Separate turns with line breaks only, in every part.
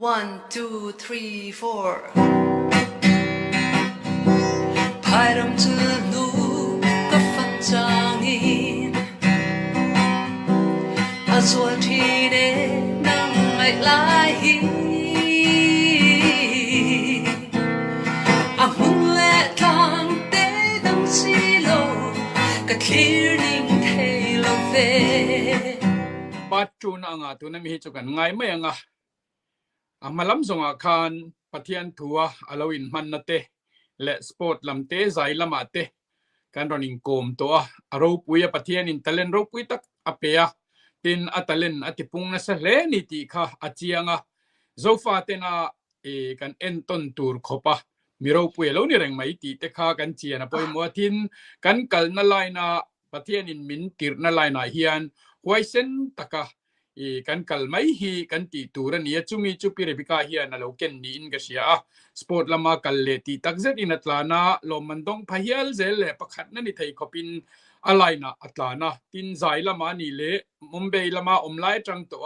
1, 2, 3, 4 拍动着路的方向音昨天的能来梦来当的东西路个 clearing tail of it
ปัจจุบันตัวนั้นมีเหตุกันไงไม่ยังมาล้ำส่งอาคารปะเทียนทัวอลาวินมันนะเตและสปอร์ตลำเตใจละมาเตการรอนิงโกมตัวรูปุยปะเทียนินตะเลนรูปุยตักอเปียตินอัตเลนอติปุงนะเสเลนิติค่ะอาเจียงโซฟาเตนะกันเอ็นต้นตูร์ขปะมีรูปุยแล้วนี่แรงไม่ติเตค่ะกันเจียนะปอยมัวทินกันกัลนั่นไลนะปะเทียนินมินติร์นั่นไลนะเฮียนไว้เส้นตะกะkan kalmai hi kan ti turan ya chumi chupi rebika hi na loken ni in gasia sport lama kalle ti takzet in atlana lomandong phahial zel le pakhat na ni thei khopin alaina atlana tin zai lama ni le mumbai lama omlai tang to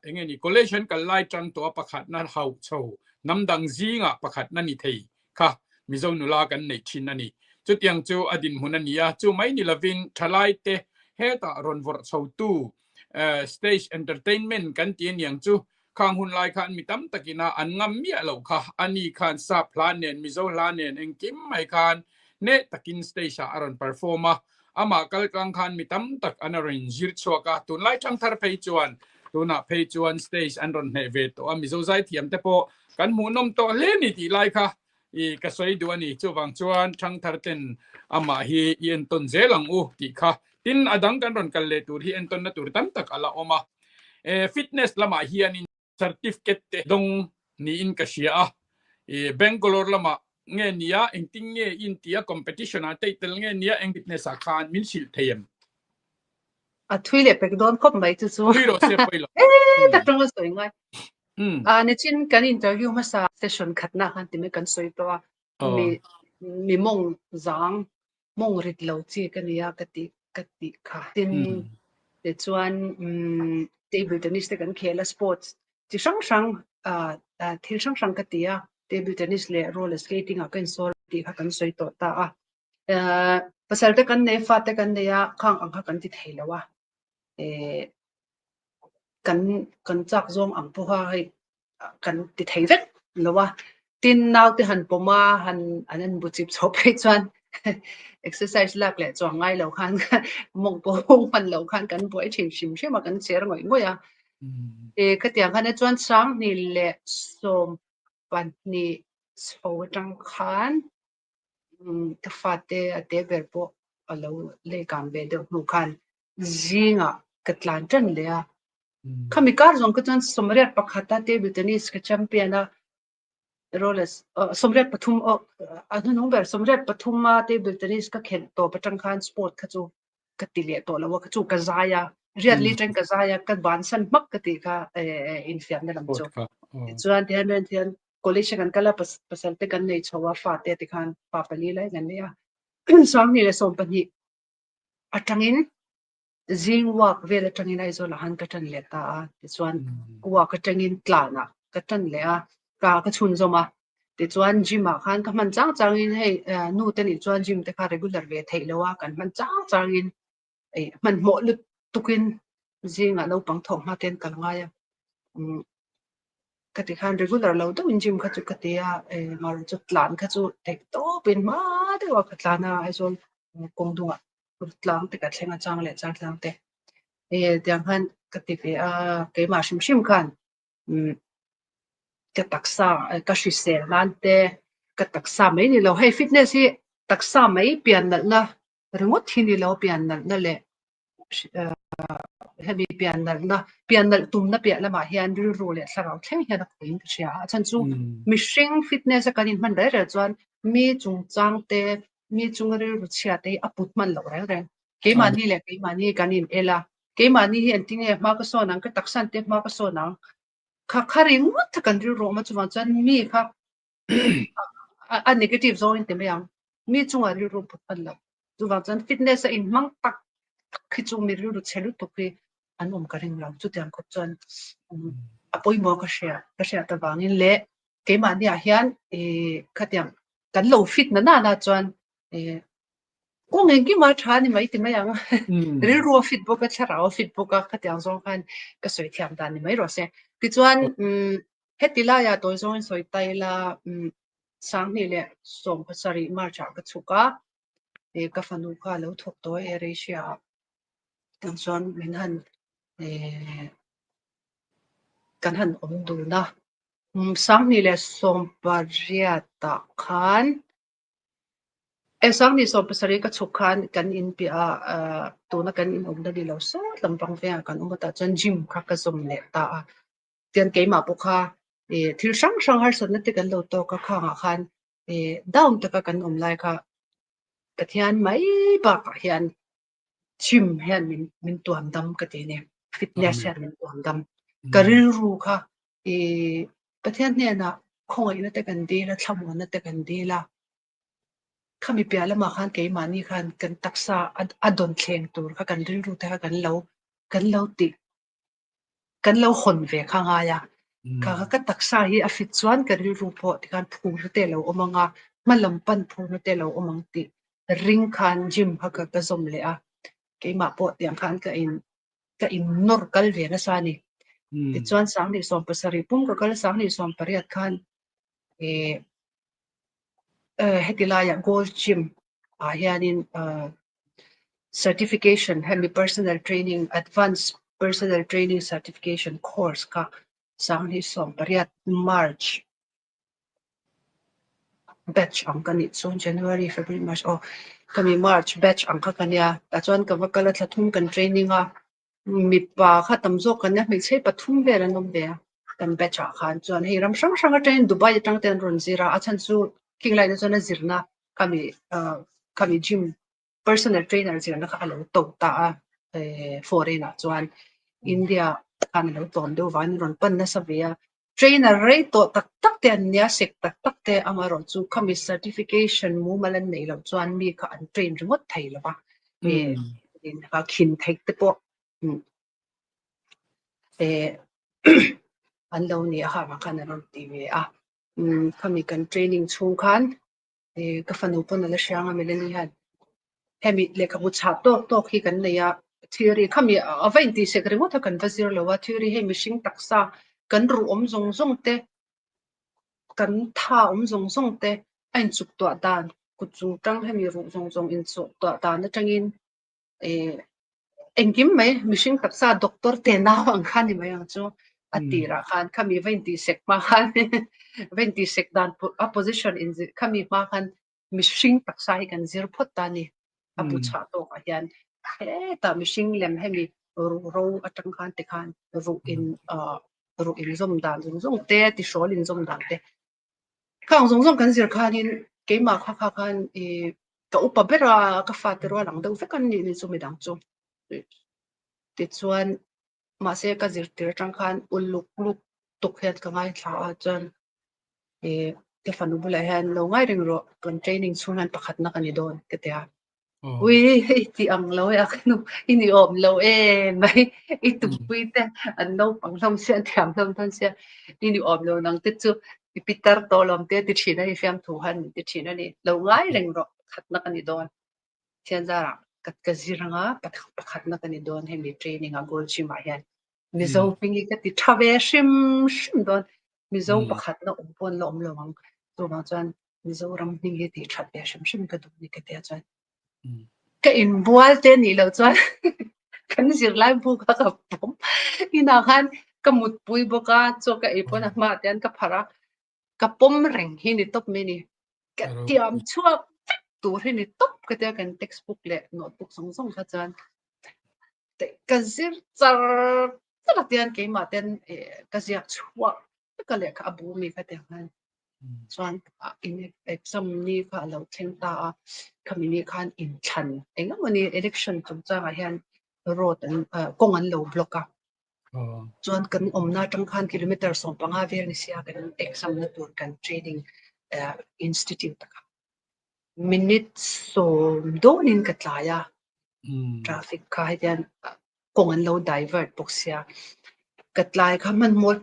engeni collection kallai tang to pakhat na hau chho namdang zinga pakhat na ni thei kha mizo nula kan nei thin ani chu tiang chu adin hunania chu mai ni lovin thalai te heta ronvor chho tu stage entertainment kan tien yang chu khang hun lai khan mi tam takina an ngam mia lo kha ani khan sa plan nen mizo la nen engkim mai khan ne takin stage aron performer ama kal kang khan mi tam tak anarin jir choka tun lai chang thar phei chuan tuna phei chuan stage an ron he ve to mizo zai thiam te po kan mu nom to le ni ti lai kha ka soi du ani chu wang chuan chang thar ten ama hi yen ton zelang u ti kha tin adang kan ron kalle tur hi enton na tur tam tak ala oma fitness lama hianin certificate te dong ni in kasia Bangalore lama nge nia engting nge intia competition a title nge nia eng fitness a khan min sil thayem
thuile pek don khop mai chu chu
ro se poilo
ta tong soi ngai ne chin kan interview ma sa session khatna khan ti me kan soi to mi mong zang mong rit lo chi kan ya kati kha tin de chuan table tennis te kan khela sports chi sang thil sang katia table tennis le roller skating a kan sol ti kha kan soi to ta pasal te kan ne fa te kan ne ya khang ang kha kan ti theilawa kan chak zong ang pu ha kan ti thei vet lawa tin naw te han poma han anan bu chip chop pe chuan exercise lak le chong ngai lo khan mong po hong pan lo khan kan boi thim sim she ma kan cher ngoi ngoya khatiang khan chuan sang ni le som pan ni so tang khan ta fate ate berpo alo le kam be de nu khan zinga katlan tan le khamikar zong ka chuan somriat pakhata table tennis ka champion roles somriat pathum anung ber somriat pathuma table tennis ka khen to patang khan sport kha chu katile to lawa kha chu ka zaya riat li tang ka zaya ka ban san mak ka ti kha in fiam na lam chu chuan thian college kan kala pasal te kan nei chowa fa te ti khan papali lai gan ya sang ni le som pani atangin zingwa vela tangin ai zo la han ka tan le ta chuan wa ka tangin tlana ka tan le ka chun zoma te chuan gym a khan ka man chang in hei nu te ni chuan gym te kha regular ve theilowa kan man chang in man mo lu tukin zinga no pang thong ma ten kan nga ya ka ti khan regular lo to in gym kha chu ka te mar chu tlan kha chu tek to pin ma de wa ka tlana ai zon kong dunga tlang te ka thlenga chang le chang tlang te tiang khan ka ti ve ke ma shim khan ka taksa ka hrisel nan te ka taksa mai ni lo hei fitness hi taksa mai pian na ringot hi ni lo pian na le hemi pian na tum na pia lama hian ru le thlaraw thleng hian a kuin sia chan chu mishing fitness ka nin man dai ra chuan mi chung chang te mi chung ri ru chia te aput man lo reng ke mani le ke mani kanin ela ke mani hi anting e ma ka so nang ka taksan te ma ka so nang kharing wat kan ri ro ma chuan chan mi kha a negative zone te meang mi chung a ri ro put pan lo chuan chan fitness in mang tak khi chung mi ru chelu to ke anom ka ring lam chu tiang ko chuan apoi mo ka share ta wangin le keima nia hian khatiang kan lo fit na chuan kung engki ma thani mai ti mai ang ri ro fit boka chara fit boka khatiang zong khan ka soi thiam dan ni mai ro se ti chuan hetila ya toy zong soi taila sang ni le som pasari mar cha ka chuka ka fanu kha lo thok to eresia tang chuan min han kan han om du na sang ni le som pariata khan sang ni som pasari ka chukhan kan in pia to na kan in om da di lo so lampang fe kan um ta chuan gym kha ka som le ta tian keima pu kha thil sang har san na te kan lo to ka kha nga khan down ta ka kan om lai kha pathian mai ba ka hian gym hian min tuam dam ka te ne fitness hian min tuam dam karil ru kha pathian ne na khoi na te kan de la thamon na te kan de la khami pya lama khan keima ni khan kan taksa adon thleng tur kha kan ril ru ta kan lo ti kan lo khon ve kha nga ya ka taksa hi a fit chuan kan ril ru pho ti kan phung te lo omanga malam pan phung te lo omang ti ring khan gym ha ka zom le a keima po tiang khan ka in nor kal ve na sa ni ti chuan sang ni som pasari pum ka kal sang ni som pariat khan hetilaya gold gym hianin certification hemi personal training advanced personal training certification course ka sang ni som pariat March batch ang kanit so January February March kami March batch ang ka kanya ta chuan ka wakala thlathum kan training a mi pa kha tamzo kan na mi chhe pathum ve ran nom ve kan batch a khan chuan hei ram sang a train Dubai tang ten ron zira a chan chu kinglai na chuan zirna kami gym personal trainer zirna kha alo to ta foreigner chuan India kan lo ton do van ron pan na sa ve trainer rate to tak te an nia sek tak te amaro chu kami certification mu malan nei lo chuan mi kha an train remote thai lo ba in ka khin thai te po an lo ni ha ma kan ron ti ve kami kan training chung khan ka fanu pon la shanga melani han hemi le ka bu cha to khi kan neya theory kami avainti sek remote kan vazir lo wa theory he mishing taksa kan ru om zong te kan tha om zong te ain chuk to dan ku chung tang hemi ru zong in chu to dan na tangin engkim mai mishing taksa doctor te na ang khan ni mai ang chu atira khan kami 20 sek ma khan 20 sek dan opposition in kami ma khan mishing taksa hi kan zir phot ta ni apu cha to ka hian ta mishing lem hemi ro atang khan te khan ru in zom dan zong te ti shol in zom dan te khang zong kan zir khan in keima kha khan ka upa bera ka fatero lang do fe kan ni chu mi dang chu ti chuan ma se ka zir tir tang khan uluk tuk hian ka ngai thla a chuan ke fanu bula hian lo ngai ring ro kan training chungan pakhat na kan ni don ke te ui ti ang lo ya kanu ini om lo mai itu puite an no panglam se thiam lam tan se ini om lo nang te chu pitar to lom te ti thina hi fiam thu han ti thina ni lo ngai ring ro khat na kan ni don thian zara kat ka ziranga pakhat na kan ni don hemi training a goal chi ma hian mizo pingi ka ti thave shim don mizo pakhat na pon lo om lo mang to ma chan mizo ram pingi ti thave shim ka du ni ka te chan ka in bual te ni lo chuan kan zir lai bu ka pom ina khan ka mut pui boka cho ka ipon ma tian ka phara ka pom reng hi ni top me ni ka tiam chua tur hi ni top ka te kan textbook le notebook song kha chan te ka zir char tian ke ma ten ka zia chua ka le ka abu mi ka te khan chuan in exam ni kha lo theng ta community khan in chan engamani election chung changa hian road an kong an lo block a chuan kan omna tang khan kilometer som panga ver ni sia kan exam na tur kan training institute ka minutes so donin ka tlaya traffic kha hian kong an lo divert boxia ka tlai kha man mol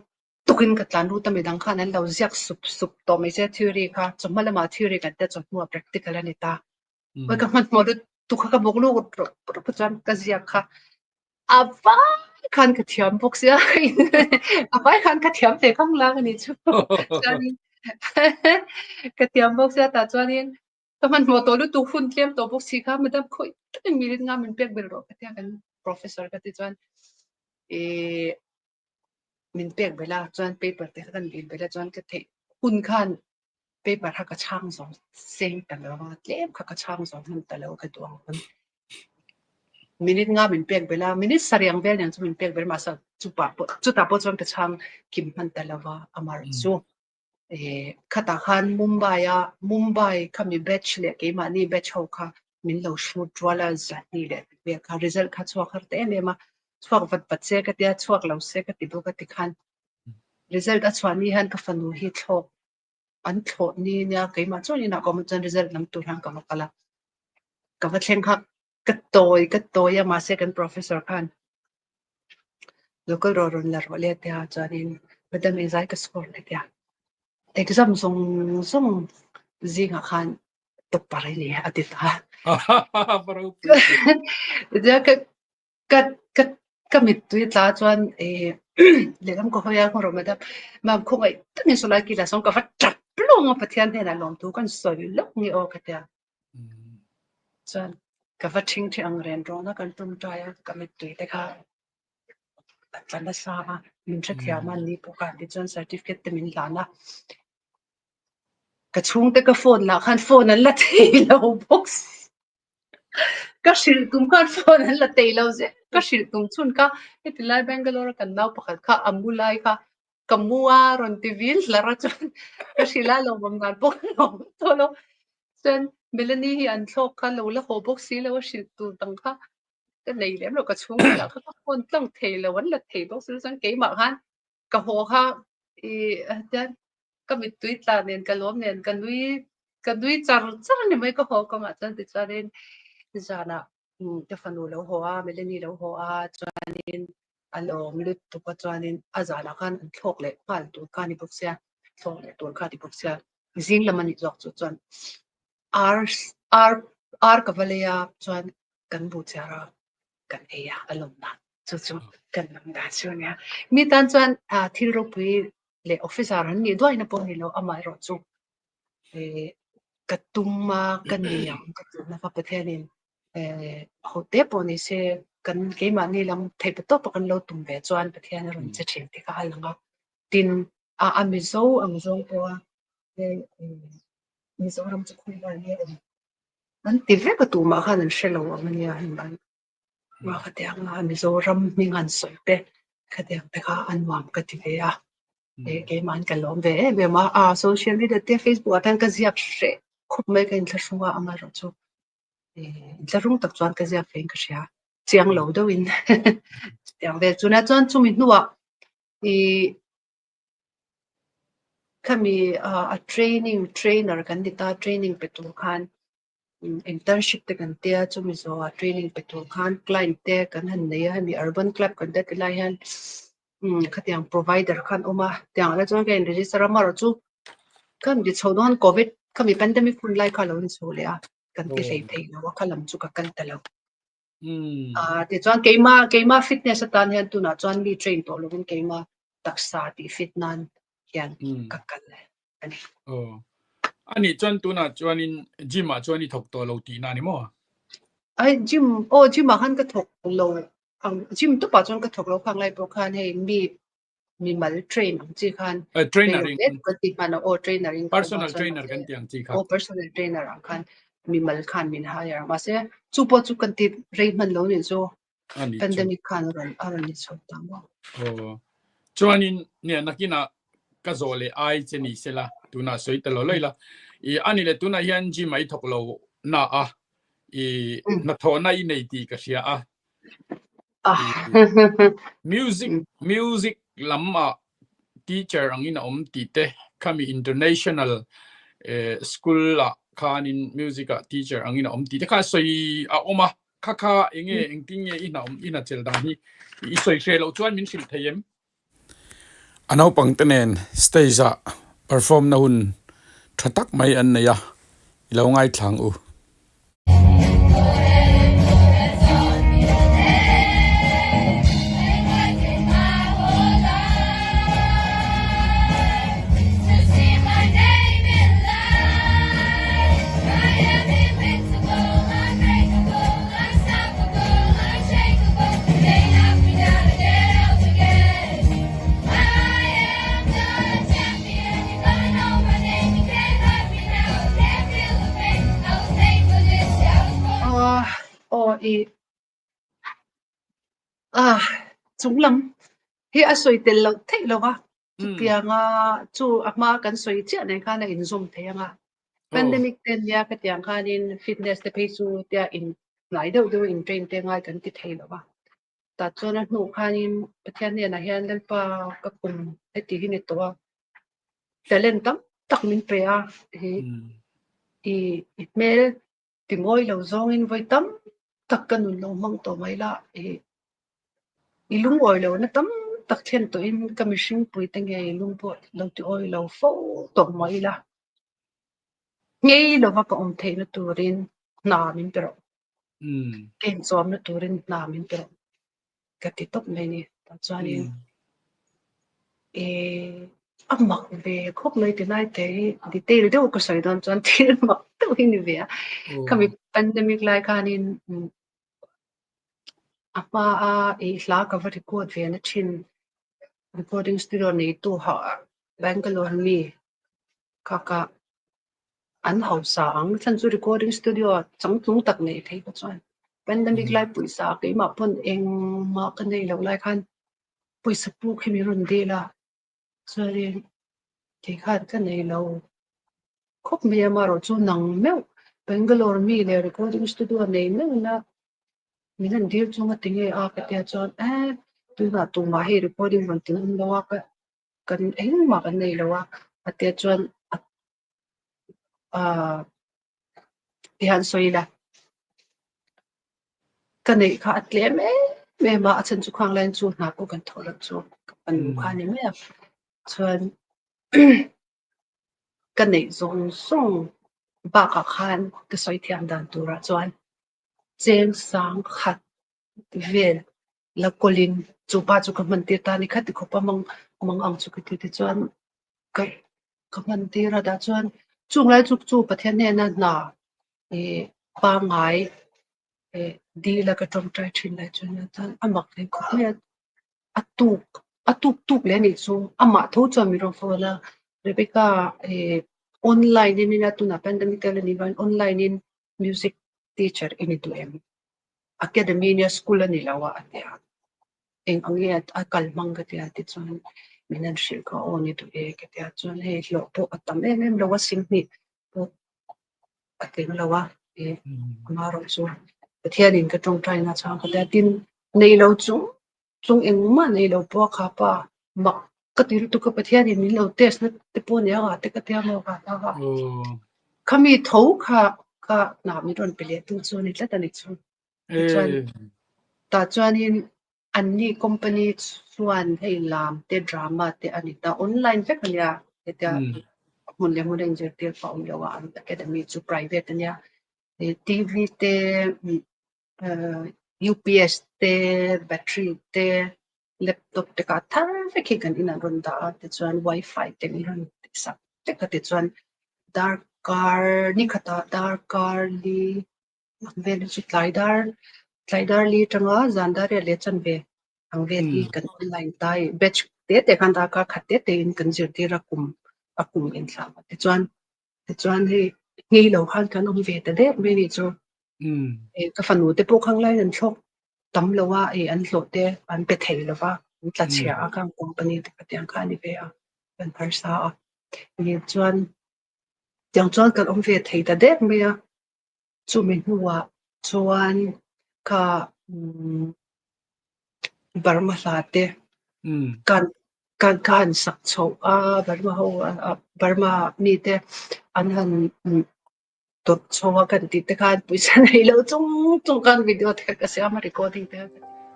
tukin ka tlan ru tami dang khan an lo ziak sup to mai se theory kha chomala ma theory kan te chomwa practical ani ta wa ka man modu tu kha ka boklu ro chan ka ziak kha ava khan ka thiam bok sia ava khan ka thiam te khang la ani chu chani ka thiam bok sia ta chanin ka man mo to lu tu hun tlem to bok si kha madam khoi ta mi rit nga min pek bel ro ka tia kan professor ka ti chan min pek bela chuan paper te kan bil bela chuan ka the hun khan paper ha ka chang song seng ta lo tlem kha ka chang song han ta lo ka tuang hun minute nga min pek bela minute sariang bel yang chu min pek bel ma sa chu ta po chuan ka chang kim han ta lawa amar chu khata khan mumbai khami batch le ke ma ni batch ho kha min lo shoot wala za ni le be kha result kha chwa khar te me ma chwak vat se ka tia chwak lo se ka ti bo ka ti khan result a chwani han ka fanu hi thlok an thlo ni nya ke ma choni na ko ma chan result nam tu hang ka ma kala ka va thleng kha ka toy ya ma second professor khan local ron la ro le tia chanin madam ezai ka score le tia exam song zinga khan to pare ni atita
Parau
ja ka mit tu tla chuan le lam ko hoya ko ro madam mam kho ngai tani so la ki la song ka fa tap long pathian he na long tu kan soi lok ni o ka tia chuan ka fa thing ang ren ro na kan tum ta ya ka mit tu te kha tan da sa min che thia man ni po ka ti chuan certificate te min la na ka chung te ka phone la khan phone an la thei lo box ka shil tum khan phone an la thei lo je ka shil tum chun ka etilai Bangalore kan nau pakhat kha ambulai kha kamua ron tivil la ra chun ka shila lo bam gan pok lo to lo chen melani hi an thlok kha lo la ho box si lo shil tu tang kha ka nei lem lo ka chung la kha phone tlang thei lo an la thei box ru chan ke ma han ka ho kha dan ka mit tuit la nen ka lom nen ka nui char ni mai ka ho ka ma chan ti charin zana te fanu lo ho a melani lo ho a chanin alom lut tu pa chanin azana khan thlok le pal tu ka ni bok sia thlok le tur kha ti bok sia zing lamani jok chu chan r ka valaya chan kan bu chara kan eya alom na chu kan nam da chu nya mi tan chan thil ro pui le officer han ni doi na po ni lo amai ro chu katuma kaniyam katuna fa pathenin hote po ni se kan ke ma ni lam thei pa to pa kan lo tum ve chuan pathian ron che thin ti ka halanga tin amizo po mizo ram chu khoi la ni an ti ve ka tu ma khan an shelo amania hin ban wa khatyang amizo ram mingan soi pe khatyang pe kha anwam ka ti ve a ke man ka lom ve ma social media te Facebook atan ka ziak she khup mai ka in thashunga anga ro chu tlarung tak chuan ka ziak fein ka sia chiang lo do in tiang ve chuna chuan chumi nuwa kami a trainer kan dita training petul khan internship te kan tia chumi zo a training petul khan client te kan han nei mi urban club kan te lai han khatiang provider khan oma tiang la chuan kan register amaro chu kan di chodon covid kami pandemic fun lai kha lo ni chole a kan ti hlei thei no khalam chu ka kan talo ti chuan keima fitness atan hian tu na chuan mi train to lovin keima taksa ti fitnan hian ka kan le ani
ani chuan tu na chuan in gym a chuan I thok to lo ti na ni mo
ai gym a han ka thok lo gym tu pa chuan ka thok lo khang lai po khan hei mi mal train chi khan
trainering
ka ti mana trainering
personal trainer kan tiang chi kha
personal trainer khan mi mal khan min hire ma se chu po chu kan ti rei man lo ni zo pandemic khan ron ni chot ta mo
chuan in ne nakina ka zole ai cheni sela tuna soi ta lo leila ani le tuna hian gym ai thok lo na na thona I nei ti ka sia music lamma teacher angina ti te kami international school la kanin music teacher angina ti te kha soi a oma kha enge engting ina chel dang hi I soi shelo chuan min sil thayem anau pangtenen stage a perform na hun thatak mai an neya ilo ngai thlang u
chung lam hi a soi tel lo thei lo wa pianga chu ama kan soi che nei kha na in zoom theyanga pandemic ten ya ka tiang khan in fitness te pei chu tia in lai do in train te ngai kan ti thei lo wa ta chona nu khan in pathian ne na hian dal pa ka kum he ti hi ni to talent tam tak min pe a hi mel ti ngoi lo zong in voi tam tak kan lo mang to mai la ilung oi lo na tam tak chen to in commission pui te nge ilung po lo ti oi lo fo to mai la ngei lo wa ka thei na turin na min pero ken som na turin na min pero ka ti top mai ni ta chani amak ve khop mai ti nai te detail do ko sai don chan tin mak to hin ni ve kami pandemic lai kanin apa hla cover record ve na chin recording studio nei tu ha Bangalore mi kaka an hausang chan chu recording studio changtung tak nei thei ko chuan pandemic lai puisa ke ma pon eng ma ka nei lo lai khan puisa pu khimi run de la sorry ke khat ka nei lo khop me ma ro chu nang me Bangalore mi le recording studio nei na minan deal chunga tinge a ka tia chon tu na tu ma he recording ron tin lo wa ka kan eng ma kan nei lo wa atia chon tihan soila kan nei kha atle me ma achan chu khang len chu na ko kan thola chu kan lu kha ni me chon kan nei zong song ba ka khan ka soi thiam dan tura chuan cheng sang khat vel la kolin chu pa chu ka man ti ta ni khat ko pa mang ang chu ki ti chuan ka man ti ra da chuan chung lai chu pathian ne na pa ngai di la ka tong trai thin lai chuan tan amak le ko me atuk le ni chu ama tho chu mi ro fo la Rebecca online ni na tu na pandemic le ni ban online in music teacher in itu academy ni school ni lawa atia eng angiat akalmang ka tia ti chuan minan shil ka oni tu ka tia chuan he lo po atam em lawa sim ni po ating lawa maro chu pathian in ka tong trai na chang ka tin nei lo chung eng ma nei lo po kha pa mak ka tir tu ka pathian in lo test na te po ne ga te ka tia mo ka ta ga khami tho kha ka na mi ron pele tu chu ni tla ta ni chu ta chuan in anni company chuan hei lam te drama te anita online vek ania eta mun le mun ranger te pa um yawa an academy chu private ania TV te UPS te battery te laptop te ka thar vek kan ina ron da te chuan wifi te ni ron sa te ka te chuan dark car ni khata dark car li vel chu Tlaidar li tanga zandar le chan ve ang ve li kan online tai batch te kan da ka khatte te in kan jir ti rakum akum in thla te chuan he ngei lo khan kan ve te de me ni chu ka fanu te po khang lai an thok tam lo wa an hlo te an pe thei lo wa tla chia a kan company te ka tiang kha ni ve a kan par sa ni chuan tiang chuan kan ve thei ta de me a chu min huwa chuan ka Burma late kan sak chho Burma mi te an han tot chowa kan ti te kan puisa nei lo chung kan video te ka se ama recording te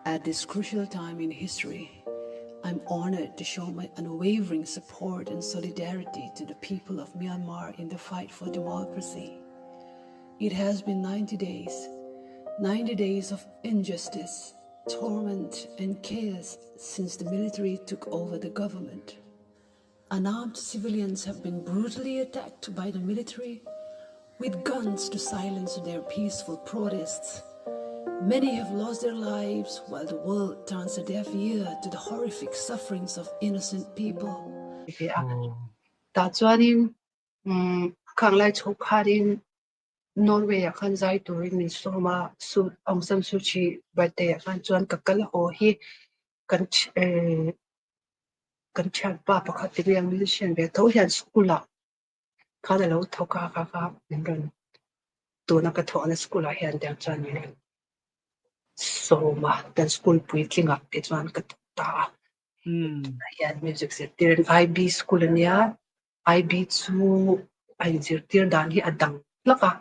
At this crucial time in history, I'm honored to show my unwavering support and solidarity to the people of Myanmar in the fight for democracy. It has been 90 days of injustice, torment and chaos since the military took over the government. Unarmed civilians have been brutally attacked by the military with guns to silence their peaceful protests. Many have lost their lives while the world turns a deaf ear to the horrific sufferings of innocent people.
ตาจวนินข้างไล่ชกคาดินนอร์เวย์คันใจตัวมินโซมาสุดองซันซูชีบัดเตะคันจวนกักกะละโอฮีกันชัดป้าประคัติเรียงมิลิเชียนเบโตเฮียนสกุลข้าได้แล้วทกาเหมือนกันตัวนักทอนสกุลเฮียนเดียงจวนนี่โซมาเป็นสกุลปุยคิงอัพเดจวนกัตาเฮียนมิวสิกเซตเตียน IB สกุลเนี่ย IB ซูไอจิรเตียนดานฮีอดังละกะ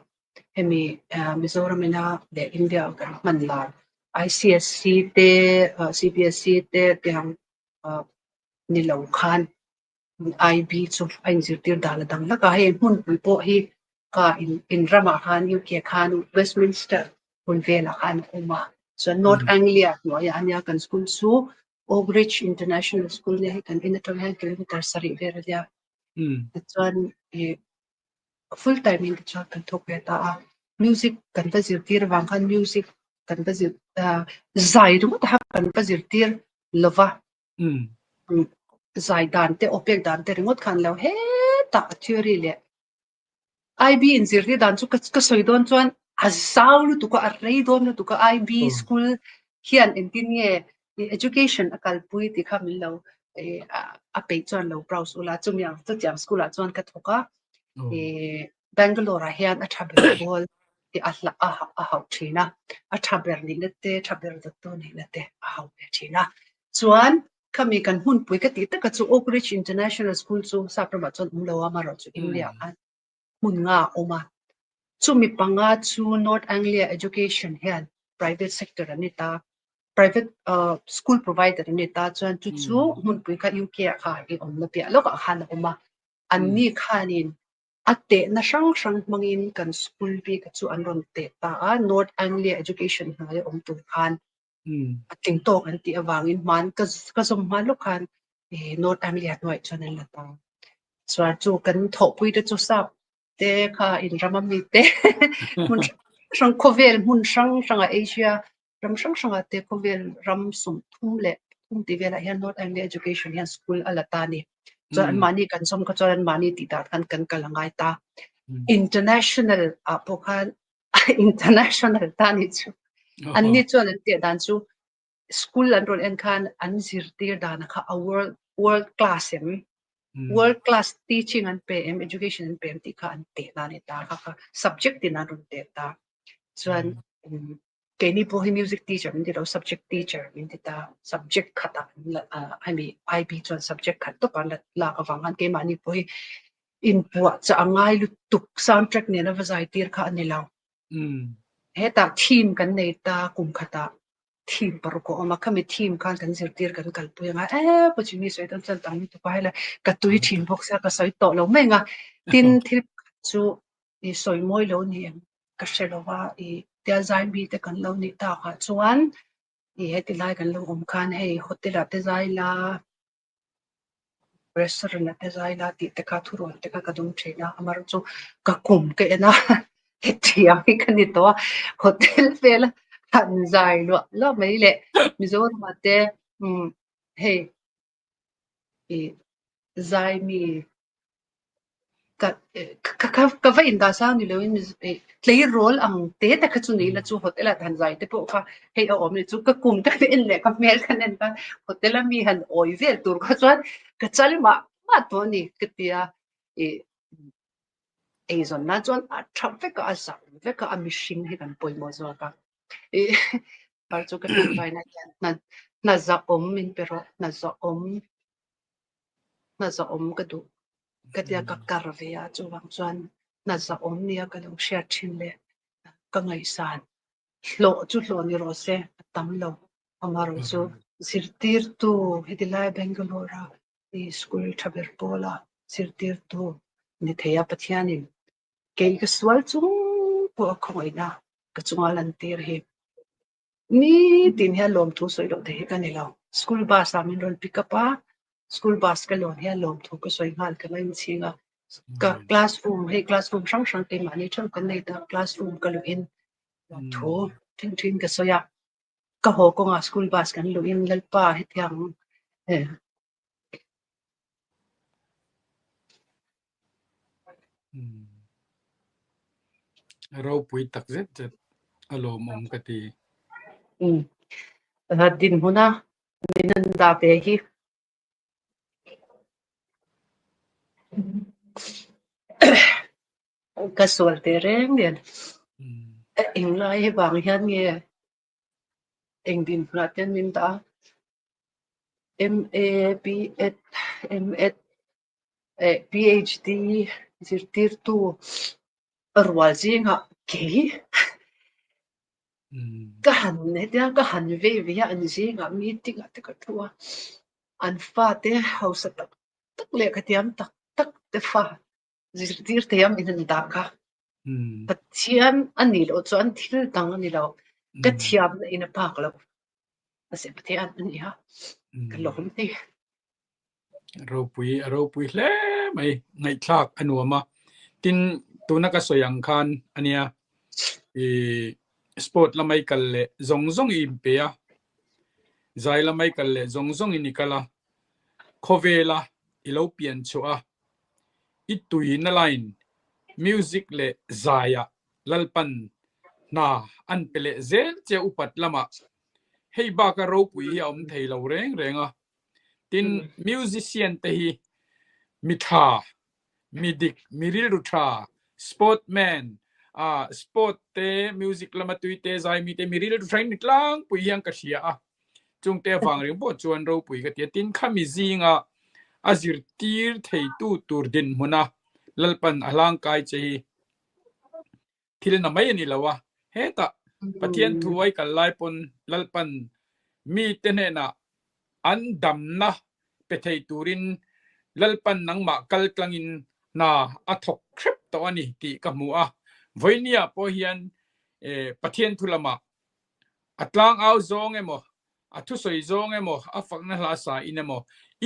เฮมีมิโซรามินาเดอินเดียกันมันลา ICSC เต CBSC เตเตียงนิลาวคัน IB ซูไอจิรเตียนดานดังละกะเฮมุนปุยโปฮีก็อินรามาคัน UK คัน Westminster บุนเวลาคันอุมาส่วน North Anglia หน่วยอันนี้กันสกุลซู Oak Ridge International School เนี่ยกันอินเตอร์เน็ตกิโลเมตรสรีเวรเดียส่วน full time in the job kan thok beta music kan ta zirtir wang kan music kan ta zir zai ru ta kan ta zirtir lova zai dan te opek dan te ringot khan lo he ta theory le IB in zirti dan chu ka soidon chuan azaulu tu ka arrei don tu ka IB school hian entinge education akal pui ti khamil lo a pe chuan lo browse ula chumyang chu jam school a chuan ka thoka Bangalore hian a thaber bol ti alla a hau thina a thaber ni lete thaber da to ni lete a hau pe thina chuan khami kan hun pui ka ti ta ka chu Oak Ridge International School chu saprama chon umlo amaro chu India an mun nga oma chu mi panga chu North Anglia Education hian private sector anita private school provider anita chuan chu mun pui ka UK kha i omla pia lok a khan oma anni khanin ate na sang mangin kan school bi ka chu anron te ta North Anglia Education hna om tu khan ating tok an ti awangin man ka som man lo khan North Anglia noi channel la ta swa chu kan tho pui de chu sap te kha in ramami te mun sang kovel mun sang Asia ram sang te kovel ram sum thum le thum ti vela hian North Anglia Education hian school alatani so an mani kan som ka choran mani ti ta kan kalangai ta international apokhan international tani chu anni chu an te dan chu school an rol en khan an zirtir dan kha a world class world class teaching and PM education and PM ti kha an te na ni ta kha subject din an rol te ta chuan keni po hi music teacher min ti subject teacher min ti ta subject khata I mean IB chuan subject khat to pan la ka wangan ke mani po hi in puwa cha angai lu tuk soundtrack ne na vazai tir kha ani law heta theme kan nei ta kum khata theme par ko ama khami theme kan zir tir kan kal puya pachimi soi tan chan tang tu pa hala ka tui theme box ka soi to lo menga tin thil chu i soi moi lo ni ka shelowa i tia zain bi te kan lo ni ta kha chuan i heti lai kan lo khan hei hotel ate zai la restaurant ate zai la ti te ka thuron te ka kadum thena amar chu ka kum ke na hetia mi kan ni to hotel fel kan zai lo mai le mizor mate hei i zai mi ka va inda sang ni lo in play role ang te ta ka chu nei la chu hotel at han zai te po kha hei a om ni chu ka kum ta in le ka mel kan en ka hotel mi han oi vel tur kha chuan ka chal ma to ni ka tia zon na chuan a thap ve ka sa ve ka mishing he kan poi mo zo ka par chu ka tan vai na za om min pero na za om ka du ka tia ka karvea chu wang chuan na za om nia ka lo share thin le ka ngai san hlo ni ro se tam lo amaro chu sirtirtu hitilai Bangalore i school thaberpola sirtirtu ni theya pathianin ke kaswal chung po khoina ka chungalan tir hi ni tin ha lom thu soi lo the kanilo school bus amin ron pick up school bus ka lon ha lom thu ka soi ngal ka lain chinga ka classroom sang sang te mani thon kan nei ta classroom ka lo in thu tin ka soya ka ho ko nga school bus kan lo in lalpa hityang
ro pui tak zet alom kati
din huna minan da pe hi ka sol te reng den eng lai bang hian nge eng din huna ten min ta MA B.Ed M.Ed PhD zirtirtu arwal jinga ke ka han ne dia ka han ve an jinga meeting at ka thua an fa te house tak le ka tiam tak te fa zirtir te yam in da ka pathian ani lo chuan thil tang ani lo ka thiam in a pak lo ase pathian ani ha ka lom te
ro pui hle mai ngai thlak anuama tin tuna ka soyang khan ania sport lamai kalle zongzong impea zai lamai kalle zongzong inikala khovela ilo pian chua itui na line music le zaya lalpan na an pele zel che upat lama hei ba ka ro pui hi om thei lo renga tin musician te hi mitha midik miril rutha sportman sport te music lama tuite zai mi te miril train niklang pui yang ka sia chung te wang ring bo chuan ro pui ka tin khami zinga azir tir thei tu tur din huna lalpan alang kai che thil na mai ni lawa heta pathian thuai kal lai pon lalpan mi te ne na an dam na pe thei turin lalpan nang ma kal klangin na athok khrep to ani ti ka mu voinia po hian pathian thulama atlang au zong emo athu soi zong emo afakna hla sa inemo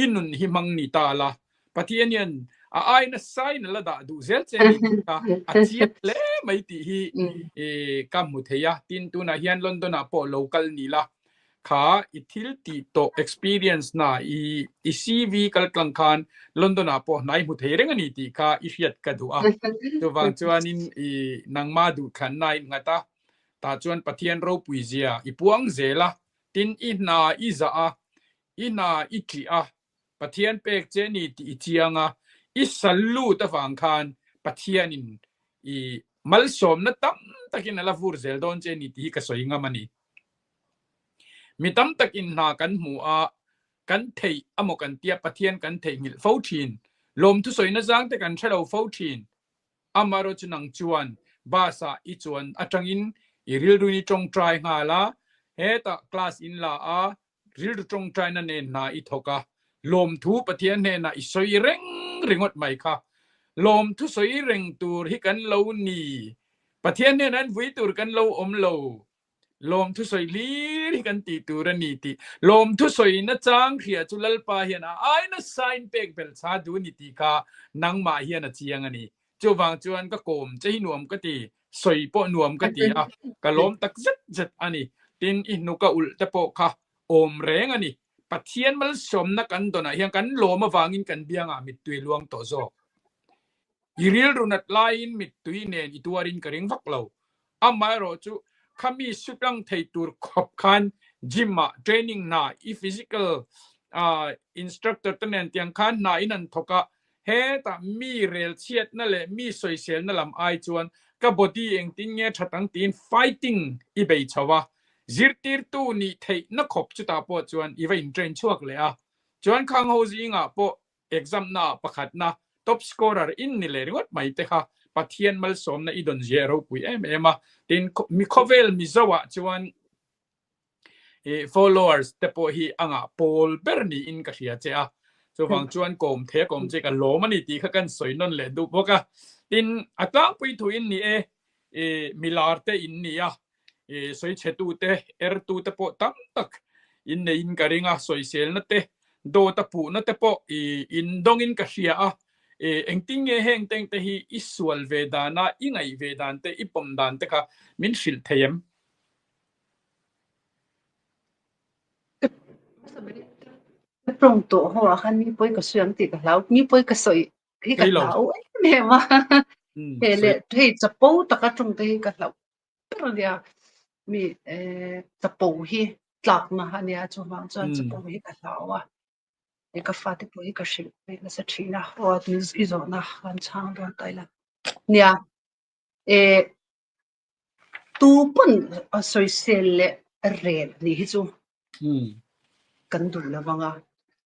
inun himang ni tala pathianian ai na sai na lada du zel che ni ka achiat le mai ti hi kam mu theya tin tu na hian london po local ni la kha ithil ti to experience na i CV kal klang khan london po nai mu thereng ani ti kha i hiat ka du to wang chuanin nangma du khan nai ngata ta chuan pathian ro puizia i puang zela tin ina iza ina iki pathian pek che ni ti chianga isallu ta wang khan pathianin i malsom na tam takin ala fur zel don che ni ti ka soinga mani mitam takin na kan mu kan thei amo kan tia pathian kan thei ngil fautin lom thu soina jang te kan thalo fautin amaro chunang chuan basa i chuan atangin i ril runi tong try nga la heta class in la ril tong try na ne na i thoka lom thu pathian ne na i soi reng ringot mai kha lom thu soi reng tur hi kan lo ni pathian ne nan vui tur kan lo om lo lom thu soi li hi kan ti tur ani ti lom thu soi na chang khia chulal pa hian ai na sign pek bel cha du ni ti ka nang ma hian a chiang ani chuwang chuan ka kom chei nuam ka ti soi po nuam ka ti ka lom tak zet ani tin i nu ka ul te po kha om reng ani pathian mal som na kan dona hian kan loma wangin kan bianga mit tui luang to zo iril runat lain mit tui nen ituarin karing vaklo amai ro chu khami suplang thei tur khop khan gymma training na I physical instructor tanen tiang khan na inan thoka he ta mi rel chiat na le mi soisel na lam ai chuan ka body eng tin nge thatang tin fighting I bei chawa zirtir tu ni thei na khop chu ta po chuan iwa in train chuak le chuan khang ho zinga po exam na pakhat na top scorer in ni le ringot mai te kha pathian mal som na idon zero pui ema tin mi khovel mi zawa chuan followers แต่พอฮีอ่ะโพลเบอร์นี่อินกะเสียเจ้าจวงจวนกมเทกมเจกันโลมันนี่ตีเขากันสวยนั่นแหละดูพวกตินอัตราปุยถุยนี่มิลาร์เตอินนี่สวยเชตูเตตูเตปอตั้มตักอินเนอินกะริงสวยเซลนัตเตโดตะปูนัตเตปออินดงอินกะเสียเอ็งติงเฮงเต็งเตฮีอิสวลเวดานาอิงไอเวดานเตอิปมดานเตค่ะมินชิลเทยม
ตรงตัวหัวคันมีป่วยก็เสื่อมติดแล้วมีป่วยก็สวยที่กันแล้วแม่ว่าเฮเลที่จะปูตะกะตรงที่กันแล้วตัวเดียวมีจะปูที่หลักมาเนี่ยจวงจวนจะปูที่กันแล้วอ่ะเอกฟ้าที่ปูที่ก็ชิลไปแล้วสักทีนะว่าที่อีโซนะกันช่างโดนตายละเนี่ยตูปุ่นสวยเซลเรนนี่ฮิจูกันดูแล้วว่า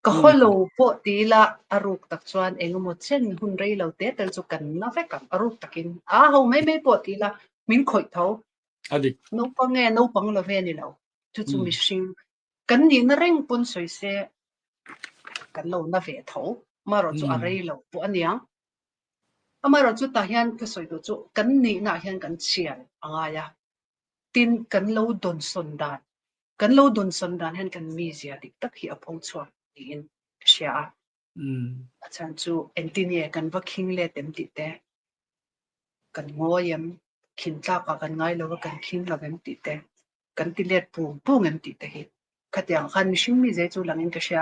ก็ฮัลโหลพอตีละอารุกตักชวนเองหมดเช่นหุ่นเรย์เราเตะแต่จุกันน่าเฟกับอารุกตักินเขาไม่พอตีละมินคอยเท่านูปังนูปังละเวนี่เราจุมิชิงกันนี่น่าเร่งปุ่นสวยเสกันเราน่าเวเท่ามารอจุอะไรเราปวดเนี่ยมารอจุตาเฮียนก็สวยตัวจุกันนี่น่าเฮียนกันเชียนอะไรอะตินกันเราโดนสนดานกันเราโดนสนดานเห็นกันมีเสียดิตักเหี่ยพงชวนอินเชียอาจารย์จูเอ็นติเนียกันว่าคิงเลเต็มติดแต่กันงอยมขินตากกันง่ายแล้วว่ากันคิงเราเต็มติดแต่กันติเลดปูเต็มติดแต่เหตุขัดอย่างคันมิชิมมีเจจูหลังอินเชีย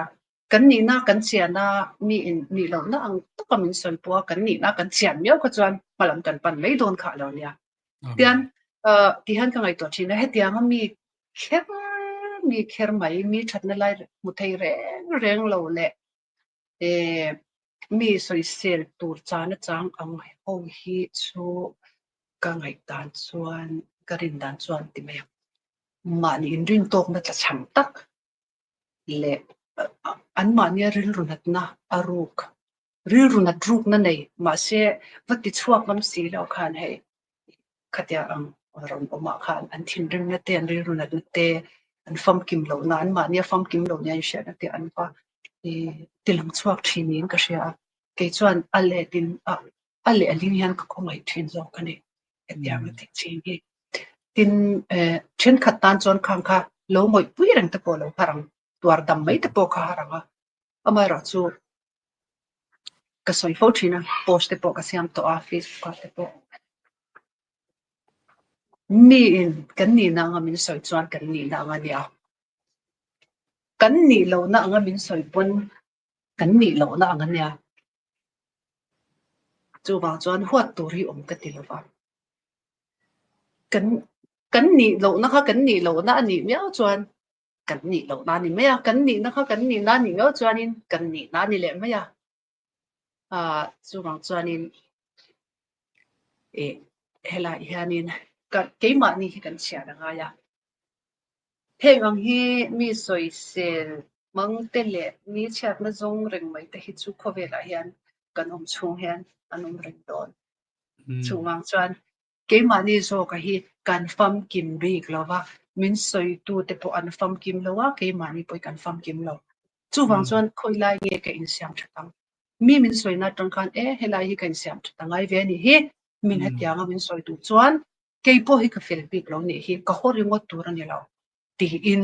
กันนี่นะกันเชียนะมีอินนี่เรานะอังตุกมินสนปัวกันนี่นะกันเชียนเมียวก็จวนมาลำกันปันไม่โดนขาเราเนี่ยเดียนที่ฮันกันไงตัวที่นะเหตุอย่างมีแค่ไหมมีชัดนั่นเลยมุทัยแรงเราแหละมีสวยเสียตัวจานจางอังโอฮิชูกังไงด่านส่วนกรินด่านส่วนที่ไม่มันอินรินโตมันจะช่างตักเละอันมันเนี่ยริลรุนัดนะอารุกริลรุนัดรุกนั่นเองมาเสียวัดที่ชวกมันสีเราคันให้ขัดยังเราออกมาคันอันทิ้งริลนัดเตนริลรุนัดนัดเตอันฟัมกิมเหล่านั้นมันเนี่ยฟัมกิมเหล่านี้เชื่อนัดเตอันว่าติลังชวกทีนี้ก็เชื่อเกี่ยจวนอะไรดินอะไรลินยันก็คงไม่ทิ้งจอกกันเองเดี๋ยวมันทิ้งทีนี้ดินเช่นขัดตันจวนข้างค่ะโลมวยปุยรังตะโพเราพรังตัวดำไม่ตะโพข้ารังอ่ะไม่รักจูก็สวยฟูทีนะโพสต์ตะโพก็เสียมตัวอาฟิสก็ตะโพมีกันนี่นางมินสวยจวนกันนี่นางเนี่ยกันนี่เรานางมินสวยปนกันนี่เรานางเนี่ยจูบางจวนหัวตัวรีอมกันติลว่ากันนี่เรานะคะกันนี่เรานะนี่ไม่เอาจวนกันนี่เรานะนี่ไม่เอากันนี่นะคะกันนี่นะนี่ไม่เอาจวนนี่กันนี่นะนี่แหละไม่เอาจูบางจวนนี่เฮลัยฮานินก็เกี่ยมันนี่กันเชียร์นะยาเพ่งฮีมีสวยเซลมังเตเลมีเชียร์มาจงเริงไม่แต่ฮิจูโคเวลาเฮียนกันชงเฮียนอันเริงโดนชูวังจวนเกี่ยมันนี่โซก็ฮีกันฟัมกิมบีกแล้วว่ามินสวยตัวแต่พออันฟัมกิมแล้วว่าเกี่ยมันนี่ไปกันฟัมกิมแล้วชูวังจวนคุยไล่เงี้ยกันอินเสียมชุดตั้งมีมินสวยนัดตรงกันเฮลัยกันเสียมชุดตั้งไอเวนี่ฮีมินเหตุอย่างมินสวยตัวจวนเกี่ยพอฮีก็ฟิลปิกแล้วนี่ฮีก็ฮอริงวัดตัวนี่แล้วที่อิน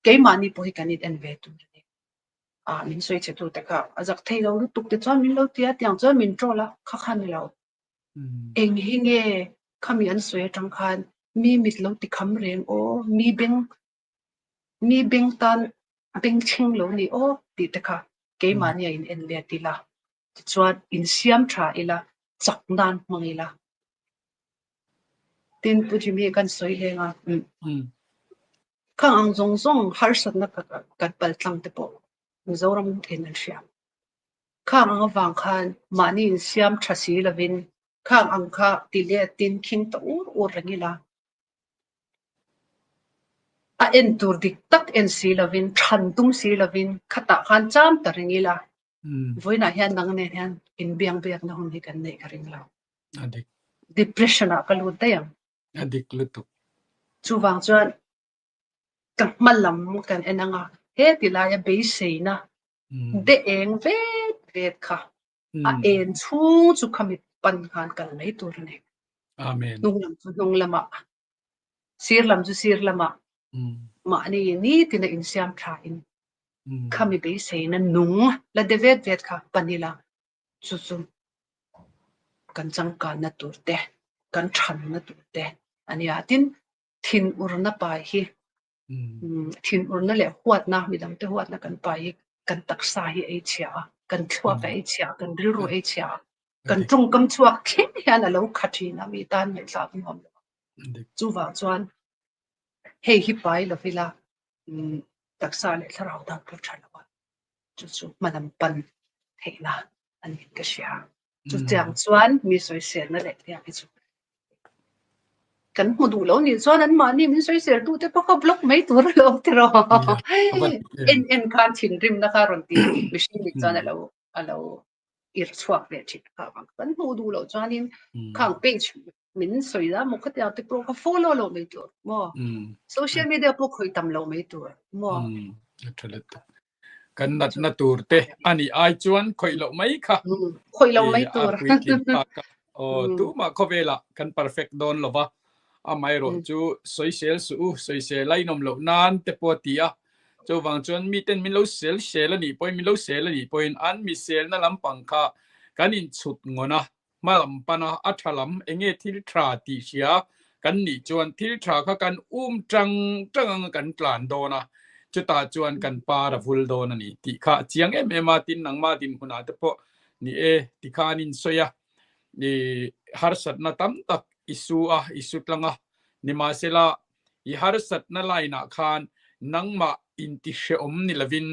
เกี่ยมันนี่พอฮีกันนี่เอ็นเวตุนี่มินสวยเฉตัวแต่ก็อาจจะเที่ยวรู้ตุกแต่จวนมินเราเที่ยวอย่างจวนมินโจละข้าขันนี่แล้วเองฮีเงี้ยข้ามีอันสวยจังคันมีมิดเราติดคำเรียนโอ้มีเบงตันเบงชิงเรานี่โอ้ติดแต่ก็เกี่ยมันนี่อินเอ็นเลียติละจวนอินเสียมทราอีละจักนานมังอีละตินปุจิมีกันสวยเลยอ่ะข้างอังจงฮาร์สันนักกัดเปิลตังเตปมิจารำเอ็นเชียมข้างอังวังคันมันนี่เสียมทราสีละวินข้างอังคาติเลตินคิงตัวรังอีละเอ็นตัวดิกตักเอ็นสีละวินทันตุงสีละวินขัดขันจามตรังอีละวันนั้นเฮียนนังเนี่ยเฮียนอินเบียงนะหุ่นที่กันเนี่ยกริงเราdepression ก็รู้ได้ยัง
อดิกลุตุ
จูวังจวน kan malam kan enanga he tilaya be seina de eng vet kha a en chu khamit pan khan kal nei tur ne
amen
nung lama sir lama ma ni tina in siam tha in khami be seina nung la de vet kha panila chu kan changka na turte kan than na turte ania tin thin urna pai hi thin urna le huat na midam te huat na kan pai kan taksa hi ei chia kan thua ka ei chia kan riru ei chia kan tung kam chuak khin hian alo khathi na mi tan mai sa ngom chu wa chuan hei hi pai lo fila taksa le tharau ta pu thalawa chu manam pan theina ani ka sia chu chang chuan mi soi sen na le ya chu kan mudu lo ni chuan an ma ni min soi ser tu te paka block mai tur lo tro en kan thin rim na ka ron ti machine mi chuan alo ir chuak ve thit ka kan mudu lo chuan in khang page min soi da mo ka te pro ka follow lo mai tur mo social media po khoi tam lo mai tur mo
kan nat na tur te ani ai chuan khoi lo mai kha
khoi lo mai tur
tu ma khovela kan perfect don lova amai ro chu social social lai nom lo nan te potia chu wang chuan mi ten min lo sel ani poi min lo sel ani poi an mi sel na lampang kha kan in chut ngona malam pana athalam enge thil thra ti sia kan ni chuan thil thra kha kan chang kan tlan dona chu ta chuan kan pa ra vul don ani ti kha chiang ma tin nang ma tin huna te po ni ti kha nin soya ni harsat na tam tak isu tlanga ni ma sela I harsat na laina khan nangma inti she ni lavin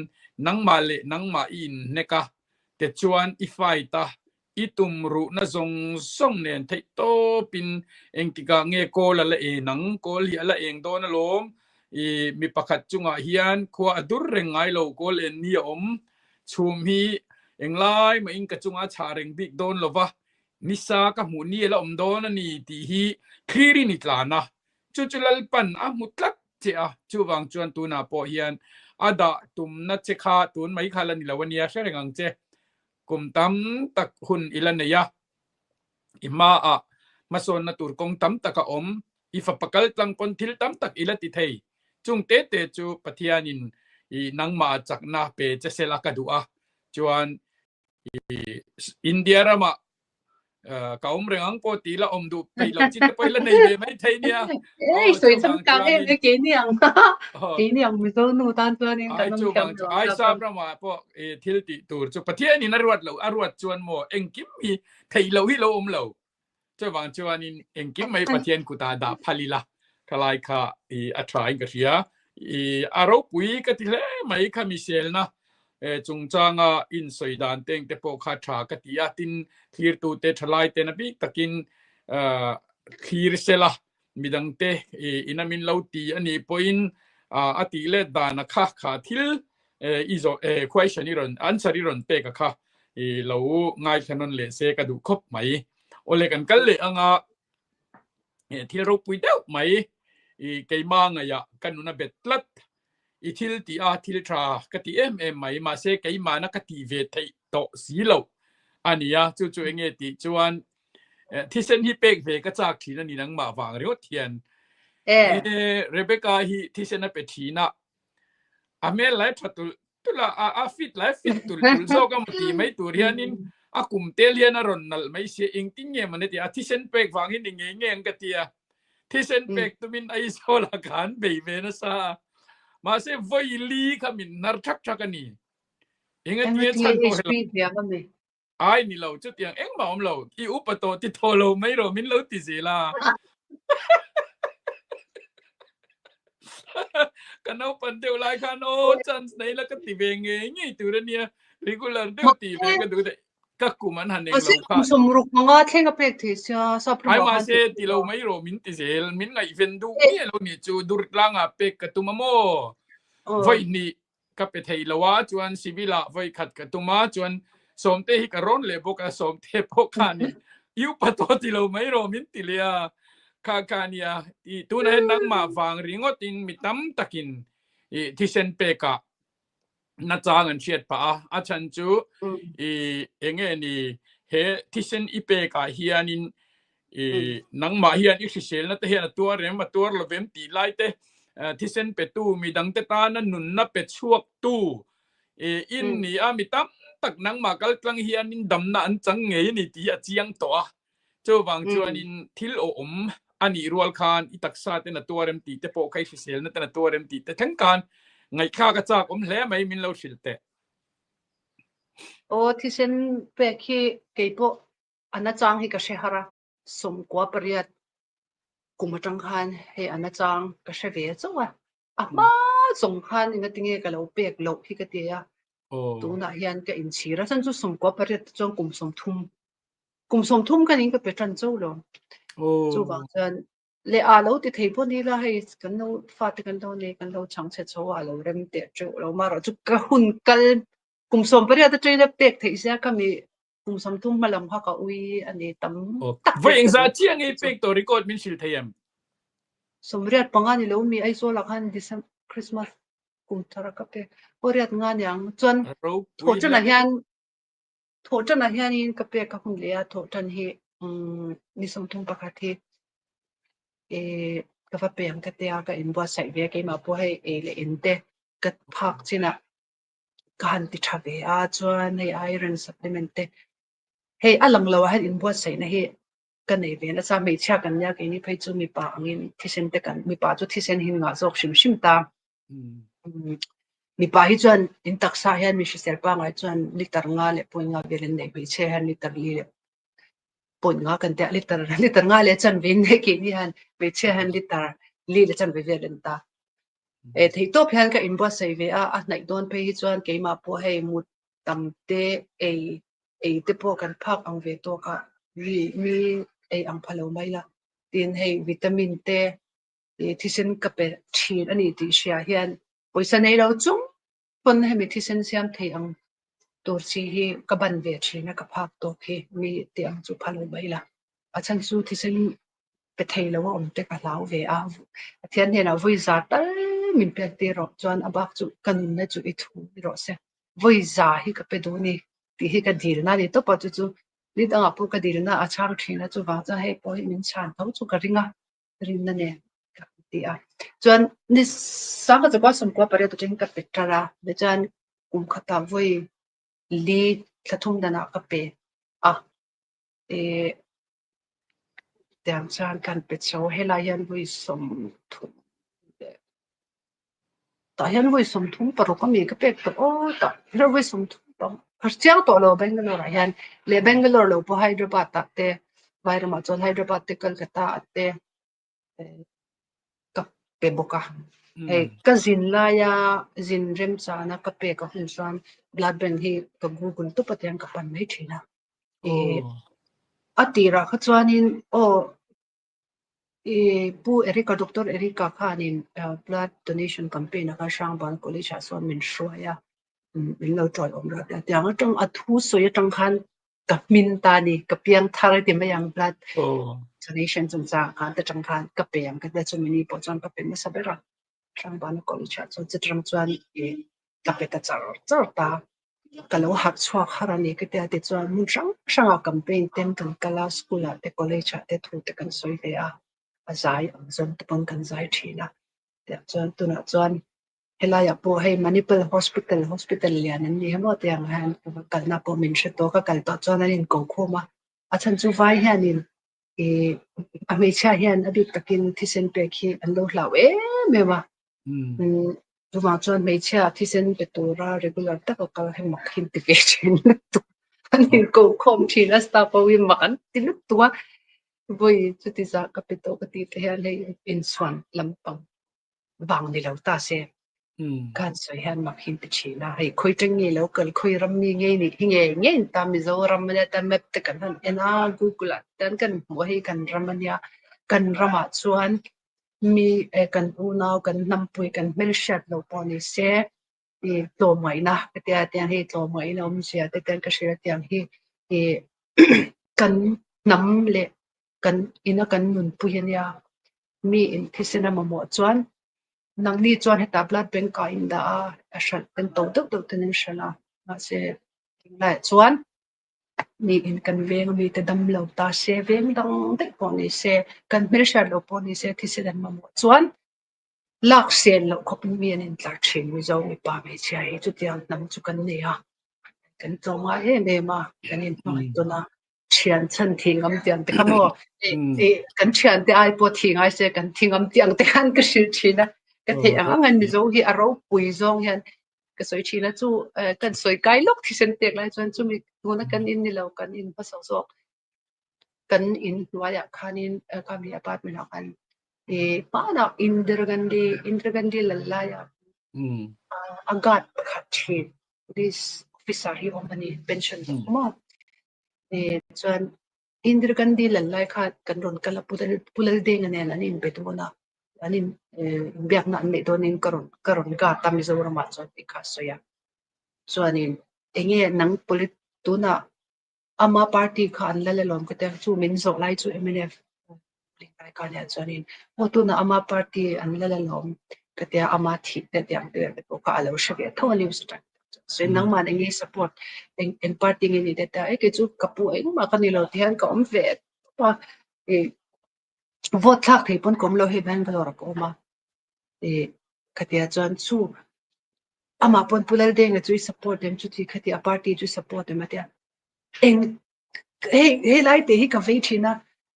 nangma le nangma in neka te chuan ifaita itumru na zong song nen thei to pin engtika nge kola la nang kol hi ala eng don alom mi pakhat chunga hian khwa adur rengai lo kol en ni chum hi englai ma in ka chunga chareng big don lova nisa ka mu ni la don ani ti hi khiri ni tlana chuchulal pan a mutlak che a chuwang chuan tuna po hian ada tum na che kha tun mai khala ni lawania sharengang che kum tam tak hun ilaneya ima a mason na tur kong tam taka ifa pakal tlang kon thil tam tak ilati thei chung te chu pathianin I nangma chakna pe che sela ka du'a chuan India rama kaum rengang po tila du pe lo chin po la nei be mai thei nia
soi chang ka ke niang mi so nu tan chuan in kan kam
ai sa rama po thil ti tur chu pathianin arwat lo arwat chuan mo engkim mi thei lo hi lo lo chu wang chuan in engkim mai pathian ku ta da phalila kalai kha atrai ka ria aro pui ka ti le mai kha mi sel na chung changa in soidan teng te po kha tha ka ti atin clear tu te thalai te na bi takin khir sela midang te inamin lauti ani point ati le dana kha thil izo question iron answer iron pe ka kha lo ngai thanon le se ka du khop mai ole kan kal le anga thil ro pui deu mai keima nga ya kanuna betlat ithil ti thil tra kati mai ma se keima na kati ve thei to silo ania chu enge ti chuan thisen hi pek ve ka chak thina ni nang ma wang rio thian Rebecca hi thisen na pe thina amel lai thatul tula fit lai fit tul zo ka muti mai turianin akum telian ron nal mai se ingting nge mane ti thisen pek wang hi nge ka tia thisen pek tumin ai sola kan be na sa ma se voi li kamin nar thak ani ingat ni chan ko ai ni lo chu tiang eng ma lo I upato ti tholo mai ro min lo ti zela kanau pan deu lai khan chance nei la ka ti ve nge tu ra nia regular deu ti ve ka du de ka kuman han eng lo kha
somruk nga thenga pek thi sa
ai ma se ti lo mai ro min ti zel min ngai ven du ni lo ni chu dur tlanga pek ka tu mo voi ni ka pe thei lawa chuan sivila voi khat ka tuma chuan somte hi ka ron le boka somte pokani iu pato ti lo mai ro min ti lia ka nia I tu na nang ma wang ringot in mitam takin ที่เซนเปกะนาจางันเชียดปะอาชันจูเองนี่เฮที่เซนอีเปกะเฮียนินนังมาเฮียนอีกเซลนะแต่เฮียนตัวเรมมาตัวละเวมตีไลเตที่เซนเปตูมีดังเตตานันนุนนับเป็ดชวกตู้อินนี่มีตั้มตักนังมากลกลังเฮียนินดำนาอันจังเงยนี่ที่เจียงตัวเจ้าบางจวนนินทิลโอมอันนี้รัวคานอีตักซาเตนตัวเรมตีเตโปไคฟิเซลนะเตนตัวเรมตีแต่ทั้งการไงข้ากระจากแล้วไม่มินเราสิลเต
โอ้ที่เซนเปคีเกยโปอันนั้นจังให้กับเชฮาระสมกว่าปริยัติกุมจังคันให้อันนั้นจังกับเชเวจ้าวมาสงคันอิงติงเงกับเราเปกเราที่กติยาตัวน่ะยันกับอินชีระฉันจะสมกว่าปริยัติจังกุมสมทุ่มกันอิงกับเป็นจันจูเราจูบางจันเลอาเราที่เทปนี้ละให้กันเราฟาดกันเราเนี่ยกันเราช่างเช็ดชัวเราเริ่มเตะจูเรามาเราจุกกระหุ่นกันกุมสมปริยัติใจเราเปกที่เสียก็มีกุมสมทุ่มมาลำพักอุ้ยอันนี้ตั้ม
ว่าเองจะเจียงไอ้เปกตัวรีคอร์ดมินชิลเทียม
สมเรียดปังงานนี่เรามีไอ้โซลักฮันดิเซมคริสต์มาสกุมทารักเปโอเรียดงานอย่างจนโถจันนะยันนี่กับเปกับหุ่นเลียโถจันฮีนิสมทุ่มปากที่กับว่าเปยังกะเตียกับอินบัวใส่เวียกมาพวกให้เลอินเตกับพักจินะการติดชาเวียจวนให้ไอรอนซัพพลีเมนต์ให้อลังเราให้อินบัวใส่นะให้กันในเวียนแล้วจะไม่เชื่อกันยากอันนี้ไปจูมีป่าอันที่เซนเตกันมีป่าจูที่เซนหินงาจอกชิมตามีป่าที่จวนอินตักษาเห็นมีชิเซลป่าไงจวนลิตรงาเลปุ่นงาเวลนในไปเชื่อเห็นลิตรลีเลปุ่นงากันแต่ลิตรงาเลจวนวินในกินนี่เห็นไปเชื่อเห็นลิตรลีเลจวนไปเวลนตาที่ตัวเพียงกับอินบัวใส่เวียในโดนไปจวนเกี่ยมาพวกให้มุดตำเตเตพวกกันพักอังเวตัวก็มีอังพะโลไม่ละดินให้วิตามินเตที่เซนกับเป็นชีนอันนี้ที่เชียเฮียนปุยสันในเราจุ่มคนให้มีที่เซนเสียมที่อังตัวชีฮีกับบันเวชีนะกับภาคตัวที่มีที่อังจุพะโลไม่ละอาจารย์สู้ที่เซนเป็นไทยแล้วว่าอมเตกับเราเวียเทียนเห็นเอาวิจารณ์มินเป็นที่รอจวนอบักจุกันนั่นจุอิทูรอเสวิจารณ์ที่กับเป็นดูนี่ที่ให้กันดีนะนี่ตัวปัจจุนี่ตั้งแต่พวกกันดีนะอาชารทีนะจุวางจะให้พอให้มินชานเขาจุกริงนั่นเองกับที่จวนนี่สังกัดจะว่าสมควรประเดี๋ยวตัวเองกับเป็ดตระเดี๋ยวจวนกุมขัดวิลีกระทุ่มดานากับเป็ดเดี๋ยวจวนกันเป็ดโชว์ให้ลายันวิสมทุนแต่ยันวิสมทุนปรก็มีกับเป็ดตัวแต่ยันวิสมทุนต้องPerciang to lo Bangalore yan le Bangalore lo po Hyderabad atte vaira ma chon Hyderabad te Kolkata atte ka pe boka ka zin la ya zin rem cha na ka pe ka hun san blood bank hi ka Google to patyang ka pan mai thina atira kha chuanin pu Erika Dr. Erika Khanin blood donation campaign ka Shangban College ason min shroya mình lâu trời ổn rồiแต่อย่างtrong thu soi trong khanกับมินตานี่กับเปียงทาร์ที่ไม่ยัง blood donation จงจางกันแต่trong khanกับเปียงกันแต่จนมินีปอจอนกับเป็นไม่สบายหรอกช่างบ้านก็เลยชัดจะจำจวนกับเป็นแต่เจ้าตาก็เราหักชัวขนาดนี้ก็แต่ติดจวนมุ่งช่างกับเป็นเต็มกันก็แล้วสกุลแต่ก็เลยชัดแต่ถูกแต่กันสวยเลยใจจนตัวกันใจทีนะแต่จนตัวน่ะจวนHelaya po hey Manipal hospital lian ni hemo tiang han kalna po min she to ka kal to chonanin ko khoma achan chu vai hianin ame cha hian abi takin thisen pe khi anlo hlawe mewa tu ma chon me cha thisen pe to ra regular ta ka he mak hin ti ke chin tu ani ko khom thina sta po wi makan tin tuwa voi chu ti za ka pe to ka ti te hian le in swan lampang bang ni lo ta seการสวยหันมาหินติชีนะให้คุยจังงี้แล้วเกิดคุยรำมีเงี้ยนี่เงี้ยตามมิโซรำมันเนี่ยแต่ไม่ติดกันนั่นGoogle แต่กันหัวให้กันรำมันเนี่ยกันรำมาส่วนมีกันอูนาวกันน้ำปุยกันเมลเชตเราปอนี่เสียตัวใหม่นะแต่ให้ตัวใหม่เราไม่เสียแต่กันก็เสียแต่ให้กันน้ำเละกันอินะกันนุนปุยเนี่ยมีอินที่เสนมาหมดส่วน นังนี่จวนให้ตาบลัดเป็นก่อินดาฉันเป็นตัวตึกๆนึงฉันละมาเสกิงไล่จวนนี่อินกันเวงมีแต่ดำเหลาตาเสเวงดังเด็กปอนี่เสกันเมลชาโลปอนี่เสที่เสดันมาหมดจวนลักเสียนเราขบเมียนินลักเชนวิจารณ์ป่าไม่ใช่จุดเดียวนำจุกันเนี่ยกันตรงมาเมมากันอินมาตัวน่ะเชียนฉันทิ้งเตียงแต่ขโมกันเชียนแต่ไอ้ปวดทิ้งไอ้เสกันทิ้งเตียงแต่กันก็ชื่อชีนะก็เทียงงั้นมิโซฮีอารมณ์ปุยซองยันก็สวยชีนะจู่กันสวยไกลลูกที่เส้นเตียงเลยจนจู่มีตัวนั้นกันอินนี่เรากันอินภาษาโซกันอินว่าอยากคันอินก็มีอพาร์ตเมนต์กันป้าน่ะอินเดอร์กันดีละลายอากาศขัดชีดดิสออฟฟิศที่ออกมานี่เป็นชั่นมาจนอินเดอร์กันดีละลายค่ะกันรอนกันละพูดเด้งเนี่ยนั่นอินเป็นตัวน่ะอันนี้เบียกนั่นเนี่ยตัวนี้กรอนกาตามิจาวรมาจดอีกข้าศึกส่วนนี้เองเนี่ยนัง polit ตัวน่ะอามาพาร์ตี้ข้าอันละล้อมก็แต่จู่มินโซไลจู่ MNF ลิงไปกันเนี่ยส่วนนี้ว่าตัวน่ะอามาพาร์ตี้อันละล้อมก็แต่อามาทิแต่เดียงเดือดพวกเขาเราเชื่อทั้งนี้สุดท้ายส่วนนังมันเองเนี่ย support เองพาร์ตี้เนี่ยแต่ไอ้ก็จู่กับผู้เองมากันนี่เราที่หันก็เวทว่าvote lak thei pon kom lo he ban valor ko ma khatia chan chu ama pon pulal deng chu support dem chu thi khatia party chu support dem atia eng he lai te hi ka ve thina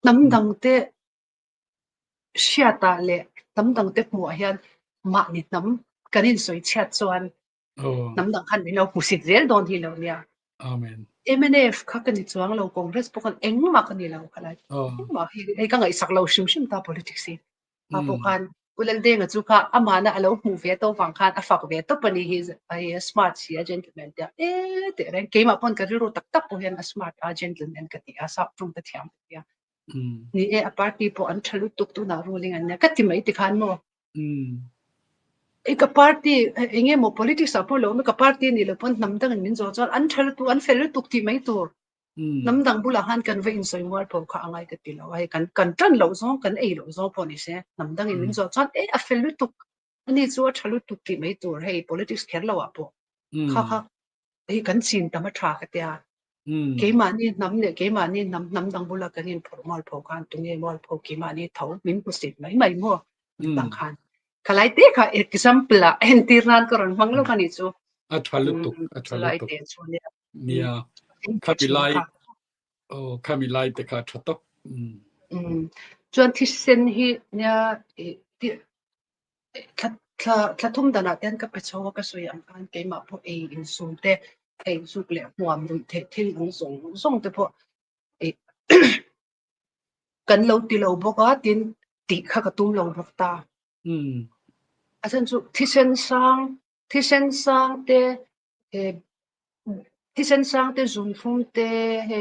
namdang te shiata le namdang te mu hian ma ni nam kanin soi chat chuan namdang khan ni lo pusit zel don hi lo nia
amen
MNF kakani chuang lo congress pokan engma kani lo khalai ma hi ka ngai sak lo shim ta politics si apokan ulal deng chu ka amana alo hu ve to wang khan afak ve to pani hi ai smart si gentleman ya te ren ke ma pon ka ru tak po hian smart gentleman ka ti asa tum ta thiam ya ni a party po an thalu tuk tu na ruling an ka ti mai ti khan mo एक पार्टी इंगे मो पॉलिटिक्स अपो लो में का पार्टी नि लो पन नमदंग मिन जो चल अन थल तु अन फेल तुक ति मै तो नमदंग बुला हान कन वे इन सोइ मोर पो खा अंगाई के तिलो ai kan tran lo zo kan ei lo zo po ni se namdang in min zo chan a fel tuk ani chu thalu tuk ti mai tur hei politics kher lo apo kha ei kan chin tama tha ka tia ke ma ni nam ne ke ma ni namdang bula kan in formal pho kan tunge mol pho ki ma ni thau min pu sit mai mo tang khan kalai te kha example a entirnan koron manglo kani chu
athalutuk nia kapilai kamilai te kha thatok
chuan thisen hi nya thum dana ten ka pecho ka soi am kan ke ma pho e in sum te ei suk le huam ru the thil song te pho kan lo ti lo boka tin ti kha ka tum lo bok ta asan chu thisen sang te zum phum te he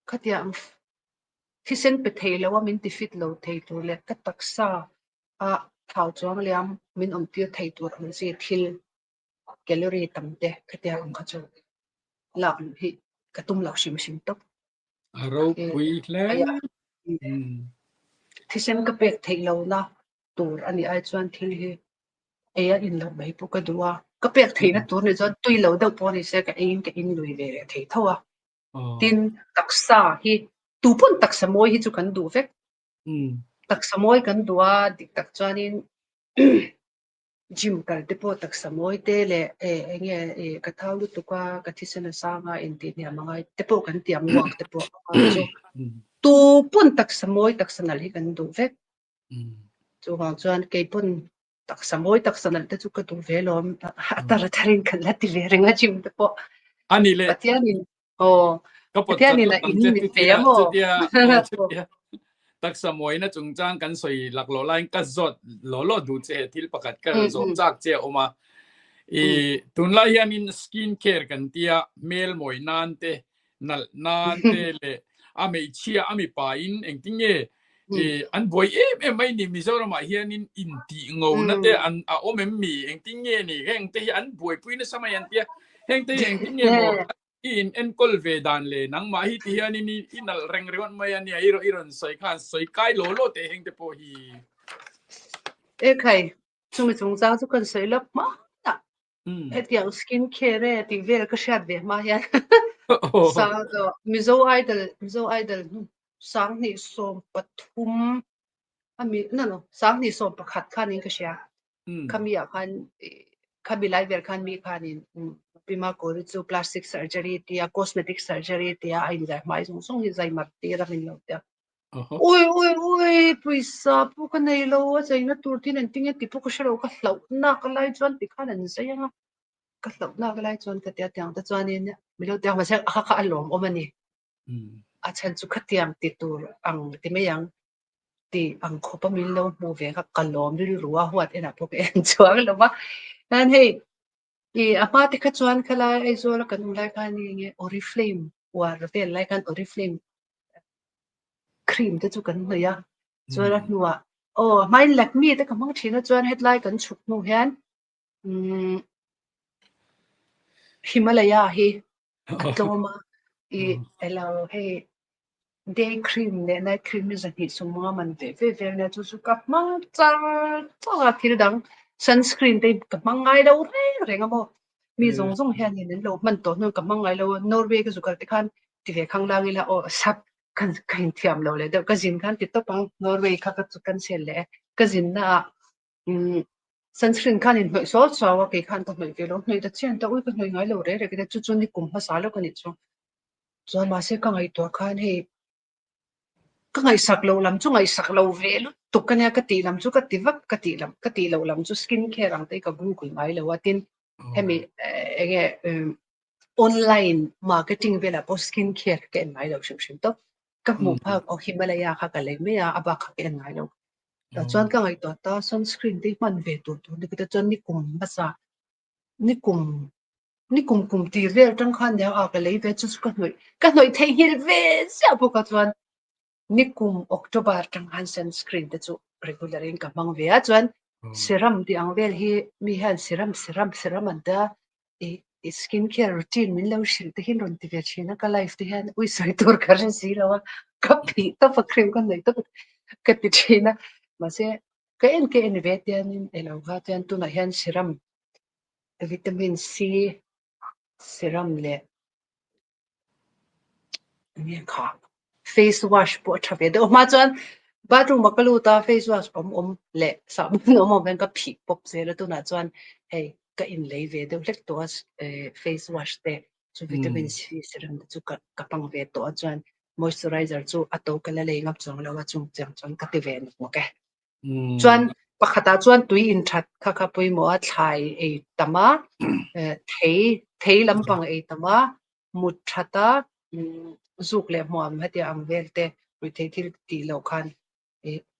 khatia thisen pe thei lo min ti fit lo thei tu le ka taksa a thau chuang liam min om tir thei tur an se thil calorie tamte khatia ang kha chu la hi ka tum lo sim tok
aro pui le
thisen ka pek thei lo na tur ani ai chuan thil hi eya in lo mai pu ka duwa ka pek thei na tur ni chuan tui lo do po ni se ka in lui ve thei thawa tin taksa hi tu pun taksa moi hi chu kan du vek taksa moi kan duwa dik tak chuanin gym kal te po taksa moi te le enge ka thau lu tuka ka thisena sanga in ti nia mangai te po kan tiam wak te po chu tu pun taksa moi taksa nal hi kan du vek chu wang chuan ke pun taksa moi taksa nal te chu ka du ve lom atara tharin kan la ti ve renga gym te po
ani le
patianin patianin la in ni pe mo
taksa moi na chungchang kan soi laklo lain ka zot lo du che thil pakat ka zo chak che oma tunla hianin skin care kan tia mel moi nan te le amei chia ami pa in engtinge an boy mai ni mizoram ma hianin inti ngo na te an a omem mi engtinge ni heng te an boy puina samayan tia heng te engtinge mo in enkol vedan le nang ma hi ti hianin inal reng reon mai ani iron soi khan soi kai lo te heng te po hi
kai chung mi chung zang chu kan sei lap ma ta
嗯
etiang skin care ti vel ka shat ve ma ya
โอ้
sa do mizo idol sang ni som pathum ami no sang ni som pakhat khanin ka sha
อืม
kami akan kami live ver kan mi khanin pima ko ri chu plastic surgery tia cosmetic surgery tia ai ni mai song ni zai mat ti ra min lo tia
โอ้โห
oi puisa pu ka nei lo a chai na tur tin an ting ti pu ka shalo ka hlau na ka lai chuan ti khan an sai anga ka hlau na ka lai chuan ka tia tiang ta chuan ni mi lo tia ma se a kha alom o mani
อืม
a chan chu khatiam ti tur ang ti me yang ti ang khopa min lo mu ve ka kalom ri ruwa huat ena pu ke en chuang lo ma nan hei i apa ti kha chuan khala ai zo la kan lai ka ni nge oriflame war vel lai kan oriflame cream te chu kan hnoya chuan a hnuah mai lak mi te ka mang thina chuan headline kan chuk nu hian Himalaya hi atloma I elo he day cream ne night cream ni zani summa man ve na chu ka ma cha thil dang sunscreen te ka mangai lo re nga mo mi zong hian ni lo man to nu ka mangai lo Norway ka zukal te khan ti ve khang lang ila o sap kan thiam lo le de ka jin khan ti to pang Norway kha ka chu kan sel le ka jin na sunscreen khan in hoi so chawa ke khan to hoi ve lo hoi da chen ta ui ka hoi ngai lo re ke chu chu ni kum ha sa lo ka ni chu chuan ma se ka ngai to khan he ka ngai sak lo lam chu ngai sak lo ve lu tu ka ne ka ti lam chu ka ti vak ka ti lo lam chu skin care ang te ka gu ku ngai lo watin hemi enge online marketing vela po skin care ke ngai lo shim to ka mu pha o Himalaya kha ka le me ya aba kha ke ngai lo ta chuan ka ngai to ta sunscreen te man ve tu ni ka chuan ni kum ba sa ni kum ti vel tang khan ya a ka le ve chu ka noi thei hil ve sa po ka chuan ni kum October tang han sunscreen te chu regular in ka mang ve a chuan serum ti ang vel hi mi han serum an da i skin care routine min lo shil te hin ron ti ve china ka life te han ui sai tur ka ren si lo ka pi ta fa cream kan nei ta ka ti china ma se ka en ve te an elo ha te an tu na han serum vitamin C serum le ni kha face wash po thave do ma chuan bathroom makalu ta face wash le sabun om ben ka phik pop se la tu na chuan hey ka in lei ve do lek to face wash te chu vitamin C serum chu ka pang ve to chuan moisturizer chu ato kala le ngap chong lo wa chung chang chuan ka ti ve no ke chuan pakhata chuan tui in that kha pui mo a thlai e tama thei lampang e tama mut thata zuk le hmuam hatia ang velte ri thei thil ti lo khan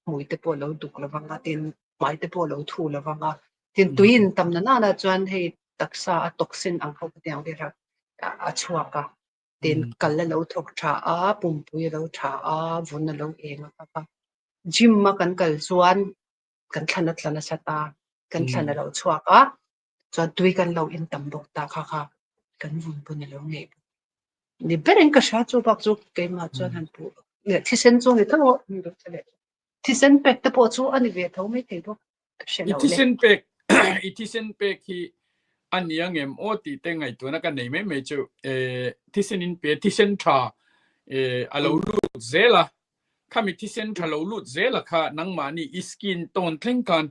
mui te po lo duk lawanga tin mai te po lo thu lawanga tin tuin tamna na chuan hei taksa a toxin ang ho tiang ve ra a chuaka tin kal lo thok tha a pumpui lo tha a vun lo enga ka gym ma kan kal chuan kan thlana sata kan thlana lo chuaka chuan tui kan lo in tam bok ta kha kan vun pun lo nge ni beren ka sha chu bak chu ke ma chuan han pu ne thisen chu ni thaw ni ro chale thisen pek te po chu ani ve tho me te bo
itisen pek hi aniang em oti te ngai tu na ka nei me chu thisen in pe thisen tha alo lu zela kami thisen tha lo lu zela kha nang mani skin ton thleng kan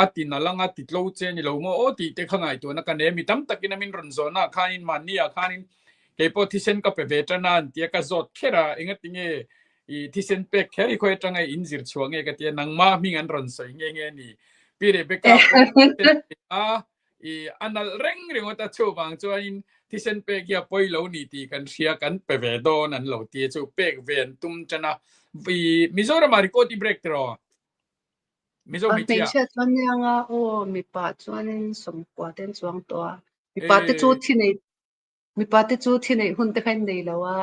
ati na langa ti tlo che ni lo mo oti te khangai tu na ka ne mi tam takin min ron zona khanin mania khanin ke po thisen ka pe veteran tia ka zot khera ingatinge I thisen pek kheri khoi tanga injir chuange ka tia nangma mingan ron soi nge ni pire beka I anal reng ota chu bang chuan thisen pek ya poilo ni ti kan ria kan pe ve don an lo ti chu pek ven tum chana vi Mizoram ari ko ti break tro Mizo mi tia
chuan nga mi pa chuan som kwa ten chuang to mi pa te chu thinei mi pa te chu thinei hun te khain nei lawa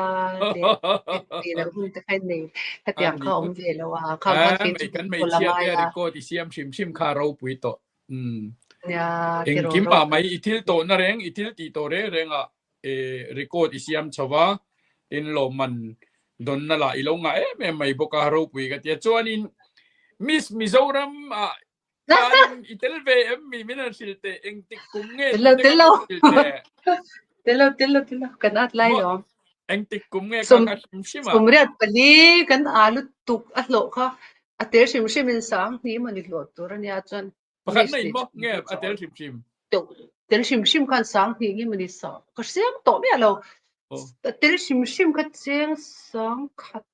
te la hun te khain nei ta tiang kha om ve lawa kha fe chu
kan me tia te ri ko ti siam shim kha ro pui to
ya
eng kim pa mai itil to na reng itil ti to renga record isiam chawa in lo man don na la ilonga me mai boka ro pui ka tia chuan in Miss Mizoram kan itelve emmi mina silte engtik kumnge
Telo kan at lai lo
engtik kumnge ka shimshima
sumriat pali kan alu tuk atlo kha ater shim in sang ni mani lo toran ya chan
pakan nei mo nge atel shim
tel shim kan sang ni mani sa ka siam to me lo tel shim kha cheng sang khat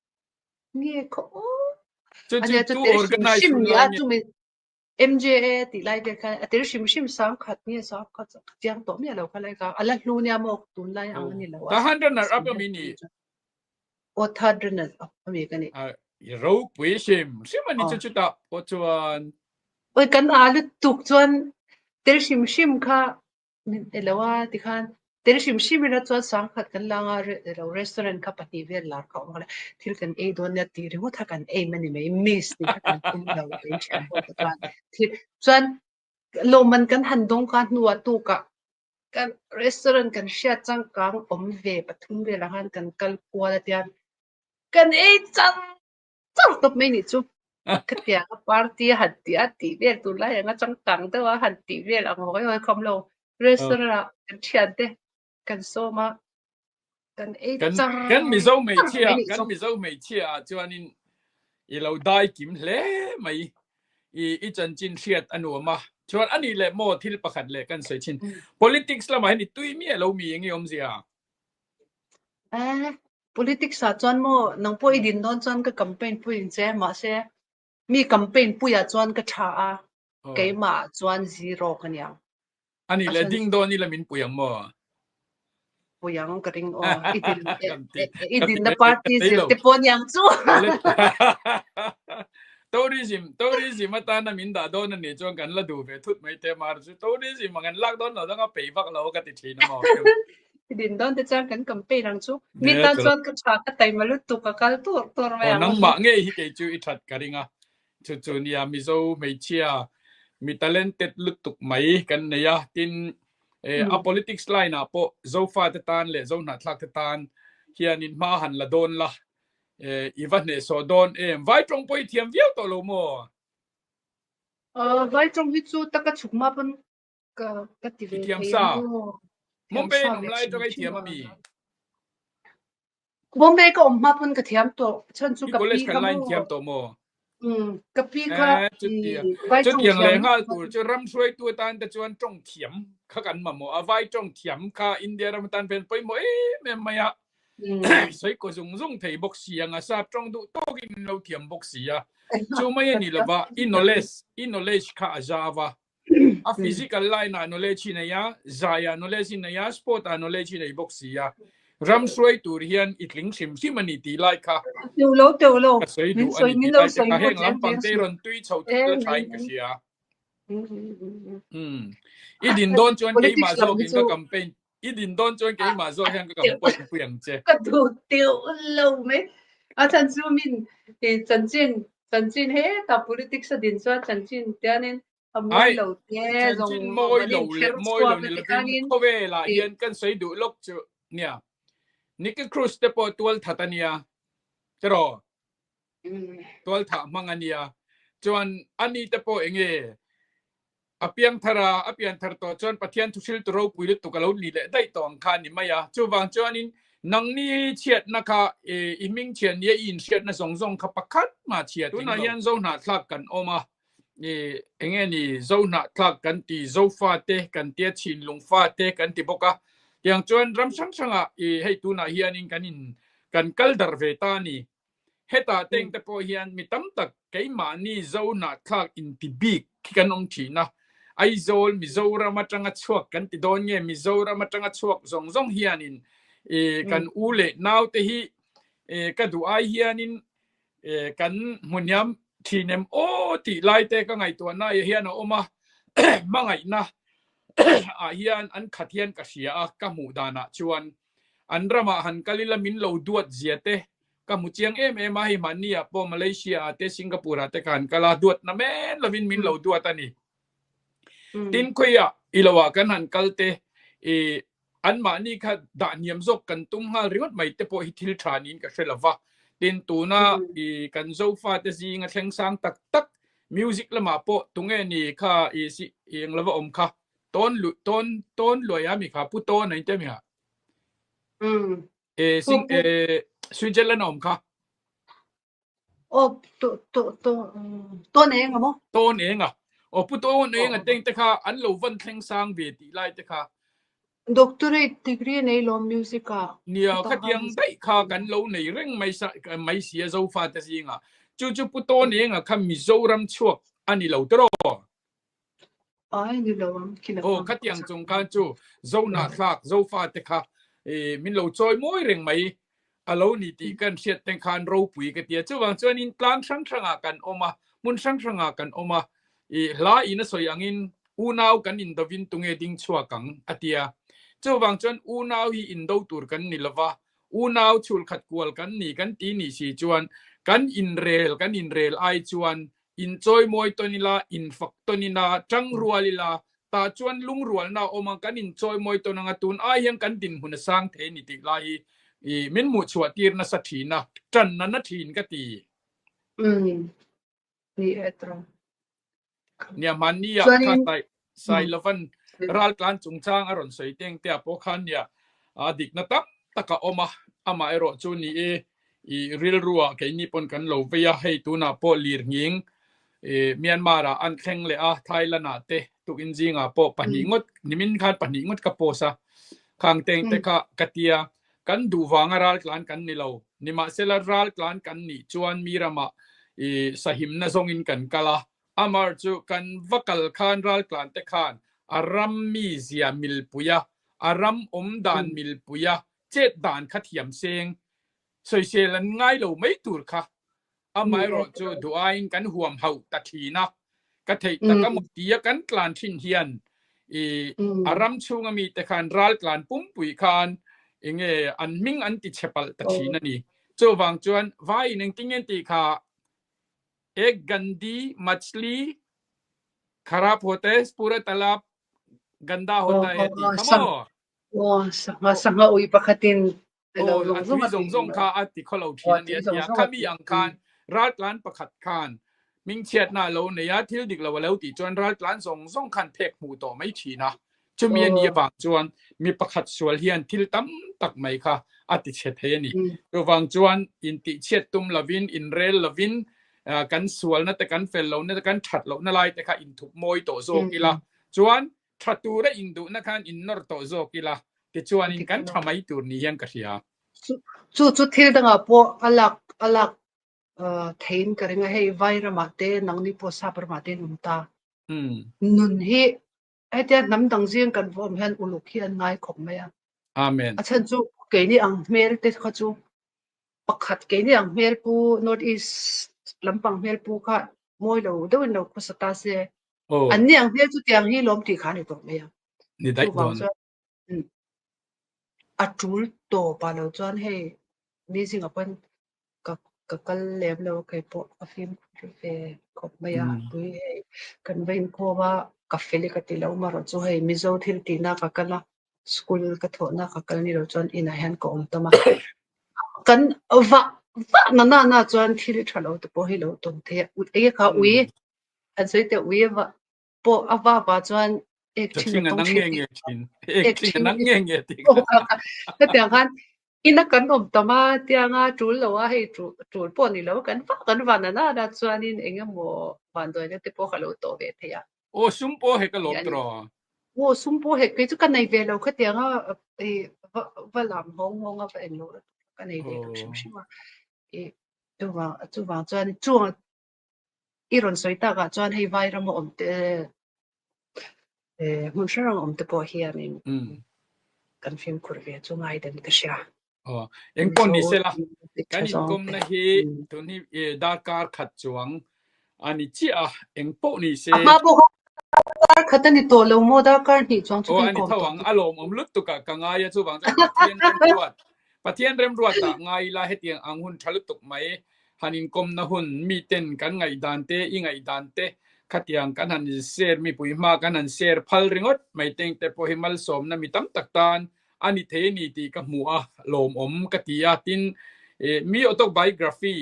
nge ko
ani tu organize
ya tu me MJA ti lai de kha ater shim sang khat ni sa kha chang to me lo kha lai ka ala hlu nya mo tun lai ang ni lo
ta handner up mini
o thadrna ami kani
ro pui shimani chuta pochuan
oi kan alu tuk chuan tel shim kha elawa ti khan tel shim ra chuan sang khat kan langa restaurant kha pati vel lar ka ngala thil kan e don ya ti ringo tha kan e mani mai miss ni kan kum lo pe chan bo ta thil chuan lo man kan han dong ka nuwa tu ka kan restaurant kan sha chang kang om ve pathum ve la han kan kal kwa la tian kan e chang top mai ni chu katia party hatti ati vel tu la nga chang kang ta wa hatti vel ang hoi khom lo restaurant kan thiate kan so ma kan e chang
kan mi zo mei chia chuanin I lo dai kim hle mai I chan chin thiat anu ma chuan ani le mo thil pakhat le kan sei chin politics la mai ni tui mi lo mi ngi om zia
politics sa chuan mo nang po idin don chuan ka campaign pu in che ma se mi campaign pu ya chuan ka tha a keima chuan zero kan yang
ani le ding don ni la min pu yang mo
pu yang ka ring o idin na party zir te pon yang chu
tourism ata na min da don ni chuan kan la du ve thut mai te mar chu tourism mangan lak don lo danga pe bak lo ka ti thin mo
idin don te chang kan campaign ang chu mi ta chuan ka tha ka tai malu tu ka kal tur ma yang
nang ma nge hi ke chu I that ka ringa chu ni ya mi zo mei chia mi talented lutuk mai kan ne ya tin a politics line a po zo fa te tan le zo na thlak te tan hian in ma han la don la iwan ne so don vai trong poi thiam viau to lo mo
vai trong hi chu taka chukma pon ka ti ve
thiam sa mombe nom lai to kai thiam mi
bombe ka omma pon ka thiam to chan chu ka pi
ka line thiam to mo
ka pi ka vai
trong thiam le nga tu chu ram soi tu tan te chuan trong thiam kha kan ma mo a vai trong thiam kha India ram tan pen poi mo me maya sai ko zung thei box siang a sap trong du to kin lo thiam box sia chu mai ni la ba knowledge kha ajava a physical line knowledge na ya zaya knowledge na ya sport knowledge na box sia ram soi tur hian itling sim ani ti lai kha
teu lo
min lo sai heng lam pang te ron tui chau tu la trai ka sia idin don chuan ke ma zo kin ka campaign idin don chuan ke ma zo hian ka campaign pu yang che
ka tu teu lo me a chan chu min chan chin he ta politics sa din chuan chan chin tianin moi lo te
zong moi lo ni ko ve la hian kan sei du lok chu nia Nickel Cruz te po tual thatania pero tual tha mangania chuan ani te po enge apiang thar to chuan pathian thusil to ro puile to kalo ni le dai tong khan ni maya chuwang chuanin nangni chiat na kha iming chian ye in chiat na song kha pakhat ma chiat tuna hian zo na thlak kan oma enge ni zo na thlak kan ti zo fa te kan tia chin lung fa te kan ti boka yang chuan ram sanga hei tuna hianin kan kaldar ve ta ni heta teng te po hian mitam tak keima ni zo na thlak in ti big kikanong thina aizol mizoram atanga chuak kan ti don nge mizoram atanga chuak zong hianin kan ule naw te hi ka du ai hianin kan munyam thinem o ti lai te ka ngai to na hian oma mangai na a hian an khathian ka sia ka mu dana chuan an rama han kalila min lo duat ziate ka mu chiang em hi mania po Malaysia te Singapore te kan kala duat na men lovin min lo duat ani tin khoya ilawa kan han kalte an ma ni kha da niam zok kan tum hal ringot mai te po hi thil thanin ka selawa tin tuna kan zo fa te zinga thleng sang tak music ละมาโปตุงเอนี่ค่ะอีสิเองละว่าอมค่ะต้นลอยมีค่ะผู้ต้นไหนเต็มค่ะซิงสวิตเซอร์แลนด์อมค่ะ
โอ้ตัวเองมั้ง
ต้นเองอ่ะโอ้ผู้ต้นเองอ่ะเต็งแต่ค่ะอันโลวันแข่งสร้างเวทีไล่แต่ค่ะ
doctorate degree ในลมมิวสิกอ่ะ
เนี่ยคัดยังได้ค่ะกันโลในเร่งไม่เสียโซฟาแต่สิงอ่ะจู่ๆผู้ต้นเองอ่ะค่ะมีโซรัมชั่วอันนี้เราตรอ
นี่เราคิด
โอ้คัดยังจงการจู่โซนาคลากโซฟาแต่ค่ะมินเราจอยมวยเร่งไม่อโลนี่ตีกันเสียแต่งคานเราปุ๋ยกันเดียจู่วางจวนอินกลางช่างกันออกมามุนช่างกันออกมาลาอินสวยอย่างอินอูนาวกันอินดวินตุงเอดิงชัวกังอเตียจู่วางจวนอูนาวฮีอินดตูร์กันนิลวะอูนาวชุลขัดกวลกันนี่กันตีนี่สีจวนกันอินเรลไอจวนอินจอยมวยตัวนิลาอินฟักตัวนินาจังรัวลิลาตาจวนลุงรัวนาออกมากันอินจอยมวยตัวนังตุนไอยังกันดินหุ่นสร้างเทนิติลาฮีมินมุชวตีรนสัทีนะจันนันทีนกตี
นี่ตรง
เนี่ยมันนี่อ่ะข้าไตไซลวันรัลกานจุงจางอรอนสวยเต็งเตียพวกขันเนี่ยดิกนัตับตะกะอมาอามาเอโรจูนี่ริลรัวแค่นี้ปนกันโลเวียให้ตูน่าโปลีร์งิงเมียนมาราอันแข็งเลยไทยละนาเตตุกินจิงโปปะหิงดนิมินคันปะหิงดกะโปซะข้างเต็งเตกะกะเตียกันดูวางรัลกลานกันนี่เรานิมาเซลรัลกลานกันนี่จวนมีรามาสหิมนะซงอินกันกะลาอามาร์จูกันวักลคานรัลกลานเตคานอารัมมีเซียมิลปุยะอารัมดานมิลปุยะเจ็ดดานขัดเทียมเซงสวยเชลันง่ายเราไม่ตูร์ค่ะอามาร์จูดูอาอินกันห่วมเฮาตัดทีนะกะเทตะกะมุตียกันกลานชินเฮียนอารัมชูงมีเตคานรัลกลานปุ่มปุยคานอันมิงอันติเชปัลตัดทีนั่นนี่จู่วางจวนไว้หนึ่งติ้งเงินตีค่ะएक गंदी मछली खराब होता है पूरा तालाब गंदा होता है
संगा उई पखतिन
zong kha ati kholo thin ni atia khami ang khan rat lan pakhat khan ming chiat na lo ne ya thil dik lo lo ti chon rat lan zong khan phek mu to mai thi na chumi ni wang chuan mi pakhat sual hian thil tam tak mai kha ati chet he ni to wang chuan in ti chet tum lovin in rel lovinกันสวลนะแต่กันเฟลโลนะแต่กันถัดโลนะลายแต่ค่ะอินทุกมวยโตโซกิละจวนถัดตูได้อินดูนะค่ะอินนอร์โตโซกิละแต่จวนอินกันทำไมตูนี้ยังกระเสีย
จุดที่ตั้งอ่ะพออลักเทนกันยังไงให้ไวรามาเตนังนี่พอซาบรามาเตนุนตานุนฮีไอ้เจ้าน้ำดังเสียงกันว่ามันอุลุกเฮียนง่ายของไหมอ่ะ
อาเมน
อาจารย์จูเกนี่อังเมลเตเขาจูปักขัดเกนี่อังเมลปูนอร์ทอีสลำปังเมลปูค่ะมวยเราด้วยเราคุสตาเสียอันนี้อังเมลจุดยังที่ล้มที่ขานี่ตรงไหมอ่ะ
นี่ได้โดน
อัดจูลโตปาเราจวนให้มีสิ่งเป็นกับเล็บเราเคยพบกับฟิล์มเฟย์ขบไม่อ่ะด้วยกันเว้นเพราะว่ากับเฟลิกติเรามาเราจะให้มิโซทิลตีน่ากันละสกุลกระโถนน่ากันนี่เราจวนอินอาหารกองตัวมากันว่าน่าจวนที่เราเราตัวให้เราตรงเทียอุดเอกค่ะอุยอันสุดแต่อุยว่าพอว่าจวนเอกชินต้องชิน
เอกชินนั่งเงี้ยทิ้ง
ก็แต่กันอินักกันอมตัวมาเตียงจูลเราว่าให้จูลปนนี่เรากันว่าน่าจวนนี่เองโมวันตัวนี้ตัวเขาเราโตเวทีอ่ะ
โอ้ซุ่มโปเฮกลบตรอ
โอ้ซุ่มโปเฮกคือกันในเวลาก็เตียงว่าลำห้องว่าเป็นเรากันในเวลาใช่ไหมจู่จวนอีรอนสวยตากจวนให้ไวเราหมดหุ่นช่างเตปอเฮียมินกันฟิล์มคุรเวียจู่ง่ายเดินก็เชีย
เอ็งปนนี่เสละกันอินกมนะฮีตัวนี้ดาการขัดจวงอันนี้จีอ่ะเอ็งปนนี่เส
มาบอกดาขัดนี่ตัวเราโมดาการนี่จวง
จุดนี้อันนี้ทวังอารมณ์ลุดตุกะกังไงจู่วังจะเทียนเริ่มรวดปะเทียนเริ่มรวดตะไงละให้เตียงอังหุ่นทะลุตุกไหมหันอินกมนะหุ่นมีเต้นกันไงดานเตอิงไงดานเตขัดยังกันหันเสียมีปุยมากันหันเสียพัลริงอดไม่เต็งแต่พอหิมัลสมนะมีตั้มตักตานอันนี้เทนี่ตีกับหัวลมอมกติยาตินมีออโตไบโอกราฟี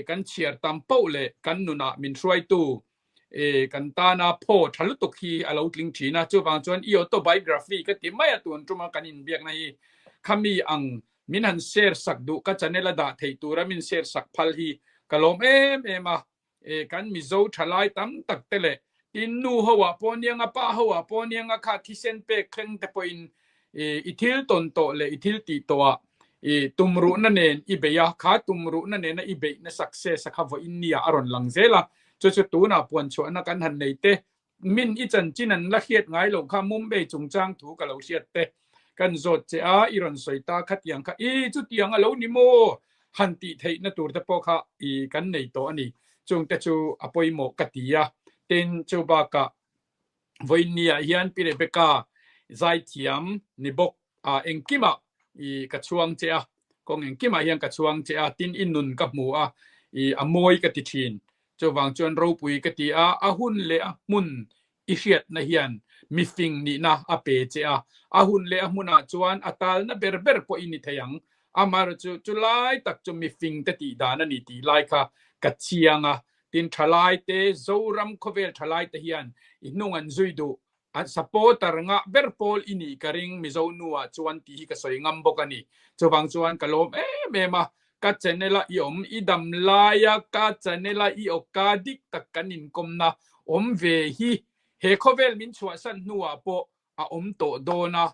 กันเชียร์ตามเป้าเลยกันนุนะมินช่วยตู้กันตานาโพทะลุตกีอาลาวตลิงชีนะจูบางจวนอีออโตไบโอกราฟีก็ติไม่ตัวจุมากันอินเบียกในคำมีอังมินหันเชร์สักดูก็จะเนลดาเทตูรามินเชร์สักพัลฮีกะลมมากันมิโซทลายตั้มตักเตเลตินนูหัวปอนยังป้าหัวปอนยังขาที่เซนเปเคงแต่ปอินอิทิลตนโตเลอิทิลตีตัวตุมรุนั่นเองอีเบียขาตุมรุนั่นเองนะอีเบียนะสักเซสักขวอินเนียอรอนลังเซล่ะจุดตัวน่ะปวนชวนนักการหันในเตมินอีจันจินันละเขียดไงลงข้ามุมเบจงจางถูกกับเราเชียดเตกันโจดเจ้าอีรอนสวยตาขัดยังค่ะจุดยังเรานิโมหันติเทนตัวแต่พอค่ะกันในตัวนี้จงแต่จูอภัยโมกติยาเต็นจูบากะวันนี้ยันปีเรเบกาใจเทียมนิบกเองกิมากระชวงเจ้ากงเองกิมายังกระชวงเจ้าตินอินนุนกับหมูอมวยกติชินจูวางจวนรูปุยกติหุ่นเลมุนอิเชียดนะเฮียนมีฟิงนี่นะเปเจ้หุ่นเลมุนจวนอัตาลนะเบอร์พออินิทยังมาจูไลตักจูมีฟิงตติดานันนี่ตีไลค่ะกัดเชียงตินทลายเตโซรัมโคเวลทลายเตเฮียนอินุ่งอันซุยดูสปอร์ตร์งะเบอร์พอลอินี่กระริงมิโซนัวจวนตีก็สวยงามบกันนี่จูวางจวนกะลมเมมากัจเจเนลาอิอมอิดัมลายกัจเจเนลาอิโอกาดิกตักกันนินกมนะเวฮีเฮโคเวลมินชัวสันนัวโปโตโดนะ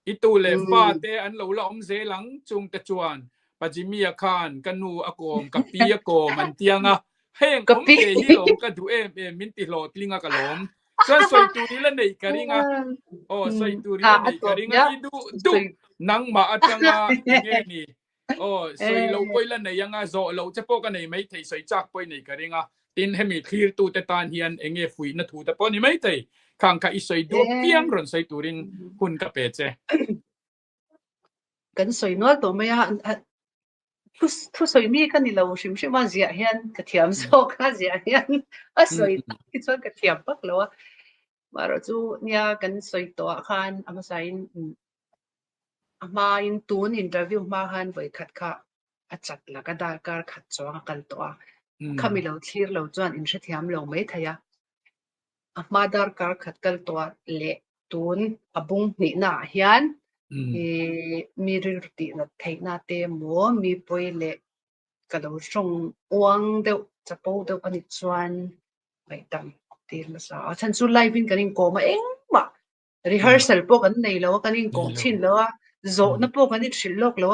อิตูเลฟาเตอันเราละเซลังจุงตะจวนปัจมีอาคารกันนูอากมกับปีอากมันเตียงเฮงเวฮีหลงกันดูมินติโลตลิงกะลมส่วนสวยตูนี่ละในกะริงสวยตูนี่ละในกะริงอีดูนังมาอัจังเงี้ยนี่สวยเราไปละในยังโซเราจะพอกันในไม่ไทยสวยจักไปในกะริงตินให้มีคลีร์ตูแต่ตานเฮียนเงฟุยนะทูแต่พอนี่ไม่ไทยข้างกับอีสวยดูเปียงรอนสวยตูริงหุ่นกับเปเจ
กันสวยน้อยตัวไม่ทุสวยมีกันนี่เราชิมมาเสียเฮียนกระเทียมโซกันเสียเฮียนสวยที่ส่วนกระเทียมปักแล้วมาเราจูเนี่ยกันสวยตัวคันมาใส่มาอินตูนอินเตอร์วิวมาคันไว้ขัดค่ะจัดแล้วก็ได้การขัดจวงกันตัวข้ามีเราทีเราจวนอินเทียมเราไม่ทายมาดาร์การขัดกันตัวเละตูนบุ้งนี่น่าเฮียนมีเรื่องตีนัดไทยนาเตมัวมีปอยเละก็เราส่งวังเดียวจะปูเดียวกันอีกส่วนไปตั้งตีละสาวฉันสู้ไลฟ์วินกันอิงโกมาเองมา rehearsal พวกกันในแล้วกันอิงโกชินแล้วโจนับพวกกันอิชิลล็อกแล้ว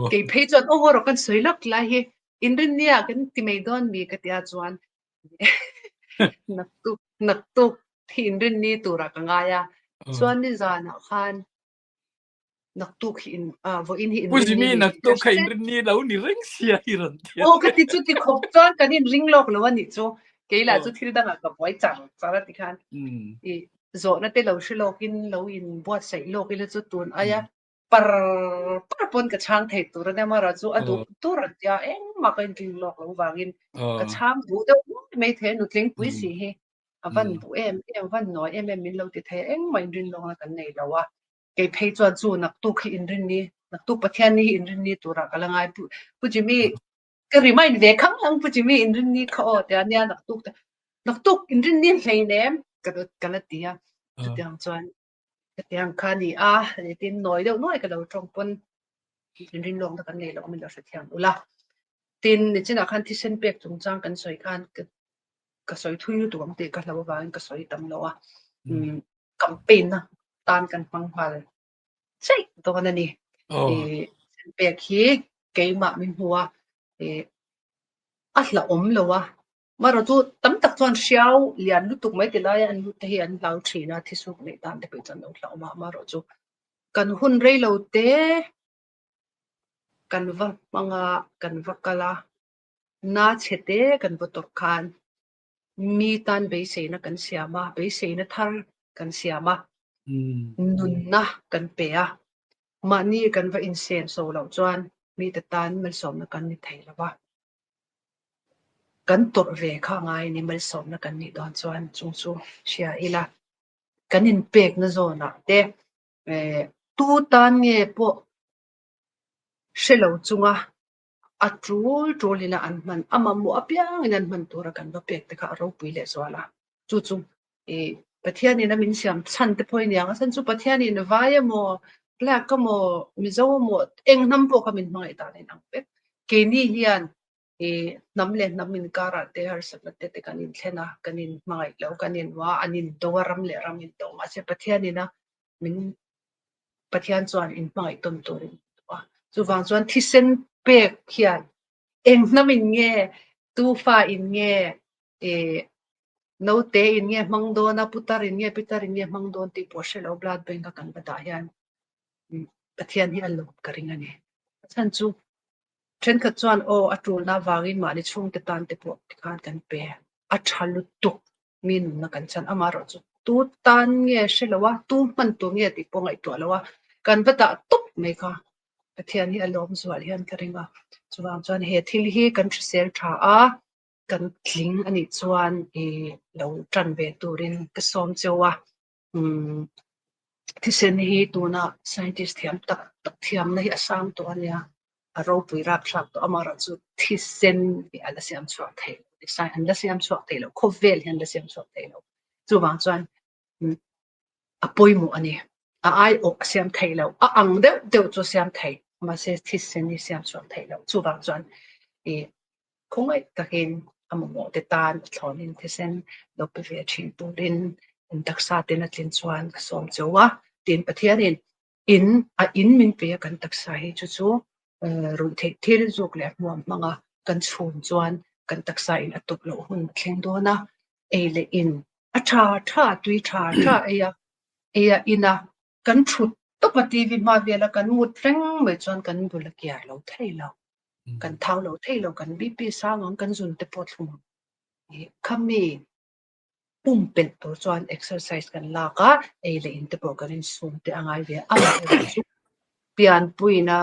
เกี่ยเพจวันโอ้โหเรากันสวยล็อกไล่อินเดียเนี่ยกันที่ไม่โดนมีกันที่อาจวนนักตุกที่อินเดียนี่ตัวรักง่ายส่วนนี้จานะคันนักตุกอินว่าอินที่อินเดีย
ผู้จิมีนักตุกใครอินเดียนี่เรานี่ริงเสียอีรันเดีย
กันที่จุดที่ขบจวนกันอินริงล็อกแล้วนี่จูเกี่ยละจุดที่ดังกับไว้จังสารติคันโจนั่นเป็นเราชิล็อกอินเราอินบวชใส่ล็อกอินแล้วจุดตัวปรปนกับช้างไทยตัวนั้นมาเราจูดูตัวรัตยามากันริงล็อกแล้ววางินกับช้างดูแต่ไม่เท่นุลิงปุยสิเฮวันบุวันน้อยมินเราติดเท่ไม่ริงล็อกกันในเราว่าเกี่ยเพจว่าจูนักตุกอินเดียนี่นักตุกประเทศนี้อินเดียนี่ตัวรักอะไรไงผู้จิมีก็รีมายด์เด็กข้างหลังผู้จิมีอินเดียนี่เขาแต่อันนี้นักตุกอินเดียนี่เลยเนี่ยกันละตีจุดอย่างจวนอย่างคันนี่ตินน้อยเดียวน้อยก็เราตรงปนรินลงตะกันเลยเราไม่เราเสียงอุละตินนี่จีน่าคันที่เส้นเปียกจงจางกันสวยกันก็สวยทุยตัวมันเด็กก็เราว่าก็สวยตำเรากำเป็นนะตานกันฟังพาเลยใช่ตัวนั้นนี่เส้นเปียกขี้เกี่ยมามินหัวละเราว่ามาเราจูตั้มตักจวนเชียวเลียนลุตุกไม่ติดเลยอันลุตเฮียนเราชีนะที่สุดในตานเด็กไปจันเรามาเราจูกันหุ่นเรเราเตะกันว่ามังกันว่ากะลาน่าเฉเตกันว่าตกขันมีตันเบสเซนะกันเสียมาเบสเซนะทาร์กันเสียมานุนนะกันเปียมานี่กันว่าอินเซนโซเราจวนมีแต่ตันมันสมนะกันนิทัยละว่ากันตัวเวข้างไงนี่มันสมนะกันนี่ตอนจวนจุงเชียอีละกันอินเปกนะโซนะเตตูตันเนี่ยพวกเชลล์จุง atrul ina an man amamu apyang inan man tura kan ba pek te kha ro pui le swala chu chu pathian ina min siam chan te point yang san chu pathian in vaya mo black ka mo mizo mo engnam po ka min mai ta le nang pek ke ni hian namle namin kara te har sakla te kanin thena kanin mai lo kanin wa anin doram le ramin to ma se pathian ina min pathian chuan in mai ton torin wa chu wang chuan thisen pek hian engnamin nge tu fa in nge no te in nge mangdona putar in nge pitar in nge mangdon ti poshelo blood bank ka kan bata hian pathian hi allo karing ani chan chu tren kha chuan atul na wangin ma ni chung te tan te po tikhan kan pe a thalu tu min na kan chan amaro chu tu tan nge shelowa tu man tu nge ti pongai to lawa kan bata tup me kha pathian hi alom zual hian karinga chuwang chuan he thil hi kan thisel tha a kan thling ani chuan lo tran ve turin ka som chewa thisen hi tuna scientist thiam tak thiam na hi asam to ania aro pui rak thak to amara chu thisen bi ala siam chuak thei sai an la siam chuak thei lo khovel hian la siam chuak thei lo chuwang chuan apoi mu ani ai ok siam thei lo ang deuh chu siam thei ma se thisen ni siam chuak thei lo chuwang chuan khongai takin amamo te tan thlonin thisen lo pe ve thin turin taksa te na tlin chuan som chewa tin pathian in min pe kan taksa hi chu run the thil zuk le muam manga kan chhun chuan kan taksa in atup lo hun thleng dona le in a tha tui tha eya ina kan thut to pati vi ma vela kan mut reng me chuan kan bulakia lo thei lo kan thau lo thei lo kan bp sangam kan zun te pot thum khami pumpel to chuan exercise kan laka le in te po kan in sum te angai ve ama chu pian puina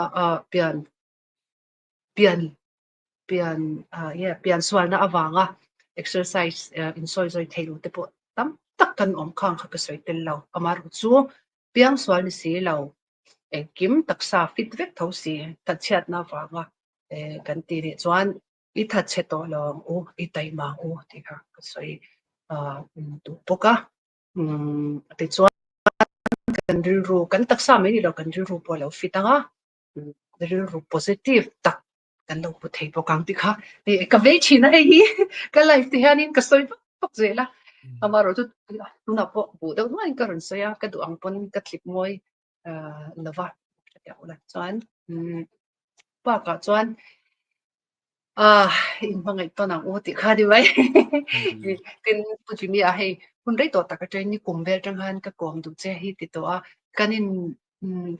pian swal na awanga exercise in soi theilu te po tam tak kan om khang kha ka soi tel lo amar chu piang swal ni si lo kim taksa fit vek tho si tachat na wanga kan ti ri chuan I that che to long I tai ma ti kha ka soi tu poka te chuan kan ru kan taksa me ni lo kan ru po lo fitanga ru positive tak kan lo pu thei pokang ti kha ka ve china hi ka life ti hanin ka soi pok zela amaro tu na po bu do mai ka ron soya ka du ang pon ka clip moi lova ya ula chuan pa ka chuan in mangai to na ti kha di wai tin pu ji mi a hei hun rei to ta ka train ni kum vel tang han ka kom du che hi ti to a kanin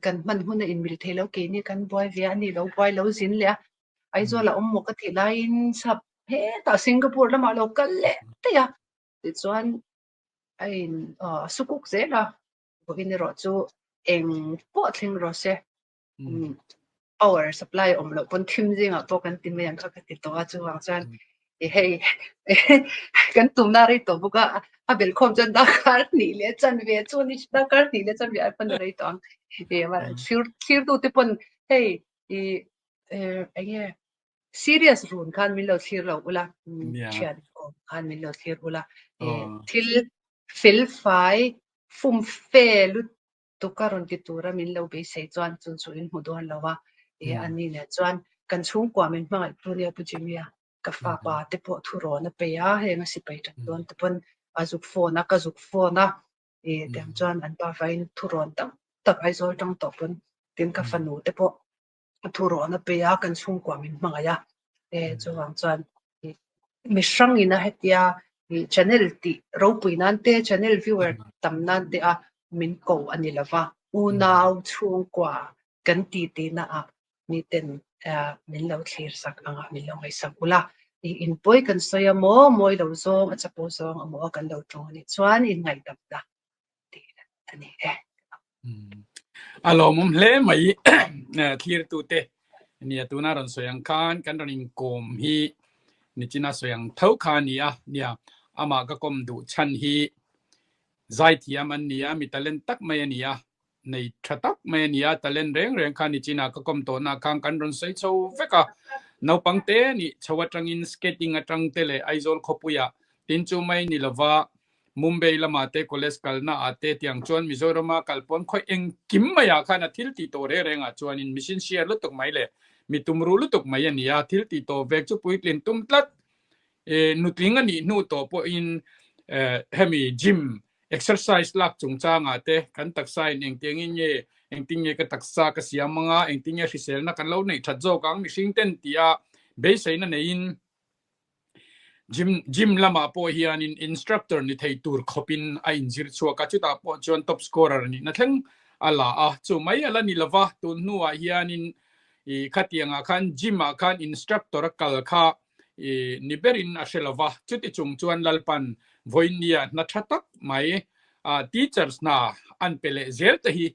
kan man hun in mil thelo ke ni kan boy via ni lo boy lo zin le ai zo la mo ka thi lain sap he ta singapore la ma lo kal le te ya ti chuan ai sukuk ze la bo in ro chu eng po thling ro se our supply lo pon thim jinga to kan tin me an kha ti to a chu wang chan hei kan tum na ri to buka a bel khom chan da kar ni le chan ve chu ni da kar ni le chan ve a pan rei to ma thir tu te pon hei ai serious run khan min lo thir lo ula chian khan min lo thir ula thil fil fai fum fe lu to karon ti tura min lo be sei chuan chun chu in hudon lawa ani ne chuan kan chung kwa min mai turia pujimia ka fa pa te po thuro na pe ya he nga si pai tan don te pon azuk phone ka zuk phone tem chuan an pa vain thuron tam tak ai zol tang to pon tin ka fanu te po thuro na pe ya kan chung kwa min mangaya chuwang chuan mi hrang ina hetia channel ti ro puinan te channel viewer tamnan te a min ko ani lava unaw chung kwa kan ti te na a ni ten min lo thlir sak anga min lo ngai sak ula in poi kan soya moi lo zong a chapo zong amo kan lo tong ni chuan in ngai dap da ti ani
alo mum hle mai thlir tu te ni atuna ron soyang khan kan ron in kom hi ni china soyang thau khan ni a nia ama ka kom du chan hi zai thiam an nia mi talent tak mai ania nei thatak mai ania talent reng khan ni china ka kom to na khang kan ron sei cho veka nau pangte ni chawatangin skating atang tele aizol khopuya tinchu mai ni lawa Mumbai lama te college kalna ate tiang chuan Mizorama kalpon khoi eng kimmaya khana thilti to re renga chuan in mission share lutuk mai le mitumru lutuk mai ania thilti to vek chu puitlin tumtlat nutlinga ni nu to po in hemi gym exercise lak chungchanga te kan taksai eng tiangin ye eng tingye ka taksa ka siamanga eng tingye risel na kan lo nei thatjo kang mishing ten tia beisai na nein gym lama po hianin instructor ni thei tur khopin a injir chua ka chuta po chon top scorer ni na thleng ala a chu mai ala ni lawa tu nuwa hianin I khatianga khan gym a khan instructor kal kha niberin ashelawa chuti chungchuan lalpan voinia na thatak mai teachers na anpele zel ta hi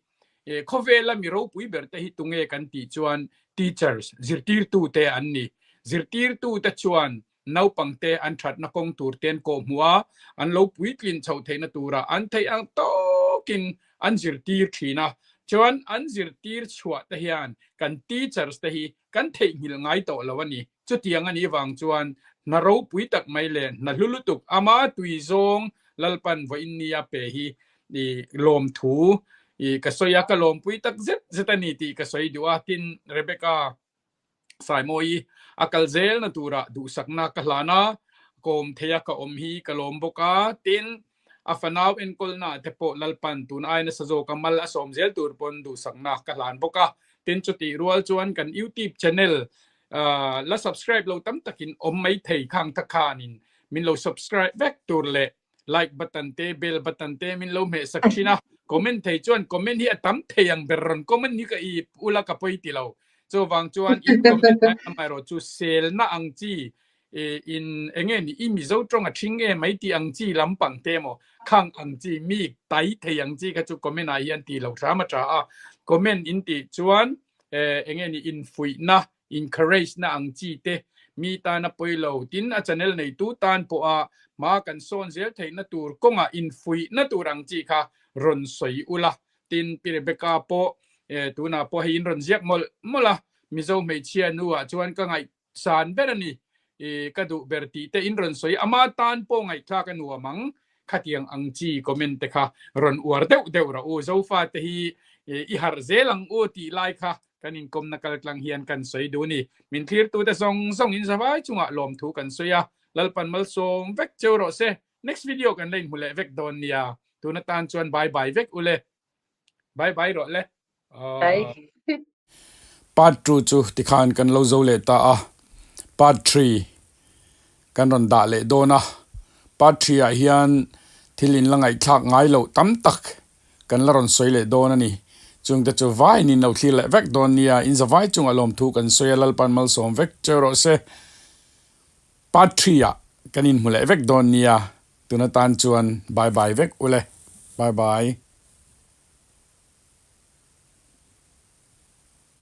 khovela miro pui berta hi tunge kan ti chuan teachers zirtir tu te anni zirtir tu ta chuan nau pangte an that na kong tur ten ko hua an lo puitlin chau theina tura an thei ang tokin an zirtir thina chuan an zirtir chhuwa ta hian kan teachers ta hi kan thei hil ngai to lawani chutiang ani wang chuan na ro pui tak mai le na lulutuk ama tui zong lalpan voinia pe hi ni lom thu I kasoya ka lom pui tak zetani ti kasoi duwa tin Rebecca Saimoi akalzel na tura du sakna kahlana kom theya ka omhi kalom boka tin afanaw en kolna tepo lalpan tun ay na sazo kamal asom zel turpon du sakna kahlan boka tin chuti rual chuan kan YouTube channel la subscribe lo tam takin mai thei khang takhanin min lo subscribe vek tur le like button te bell button te min lo me sakchina comment thei chuan comment hi atam theyang beron comment ni ka I ula ka poi ti lo so wang chuan in comment mai ro chu sel na angchi in engen I mizo trong a thing mai ti angchi lampang te mo khang angchi mi tai theyang chi ka chu comment a hian ti lo thama cha a comment in ti chuan engen in fui na encourage na angchi te mi ta na poilo tin a channel nei tu tan po a ma kan son zel theina tur konga in fui na turang chi kha ron soi ula tin Rebecca po tu na po hin ron ziak mola mizo me chia nuwa chuan ka ngai san berani ka du berti te in ron soi ama tan po ngai thla ka nuwa mang khatiang angchi comment te kha ron war deu ra o zo fa te hi I har zelang o ti lai kha kanin kom nakal klang hian kan soi du ni min clear tu te song in zawai chunga lom thu kan soya lalpan mal som vek chero se next video kan lein hule vek don nia tu na tan chuan bye bye vek ule bye bye ro le part 2 chu tikhan kan lo zo le ta a part 3 kan ron da le dona part 3 a hian thilin langai thak ngai lo tam tak kan la ron soi le dona ni chung te chu vai ni no thil le vek don nia in za vai chung alom thu kan soyalal pan mal som vek chero se patria kanin mule vek don nia tunatan chuan bye bye vek ule bye bye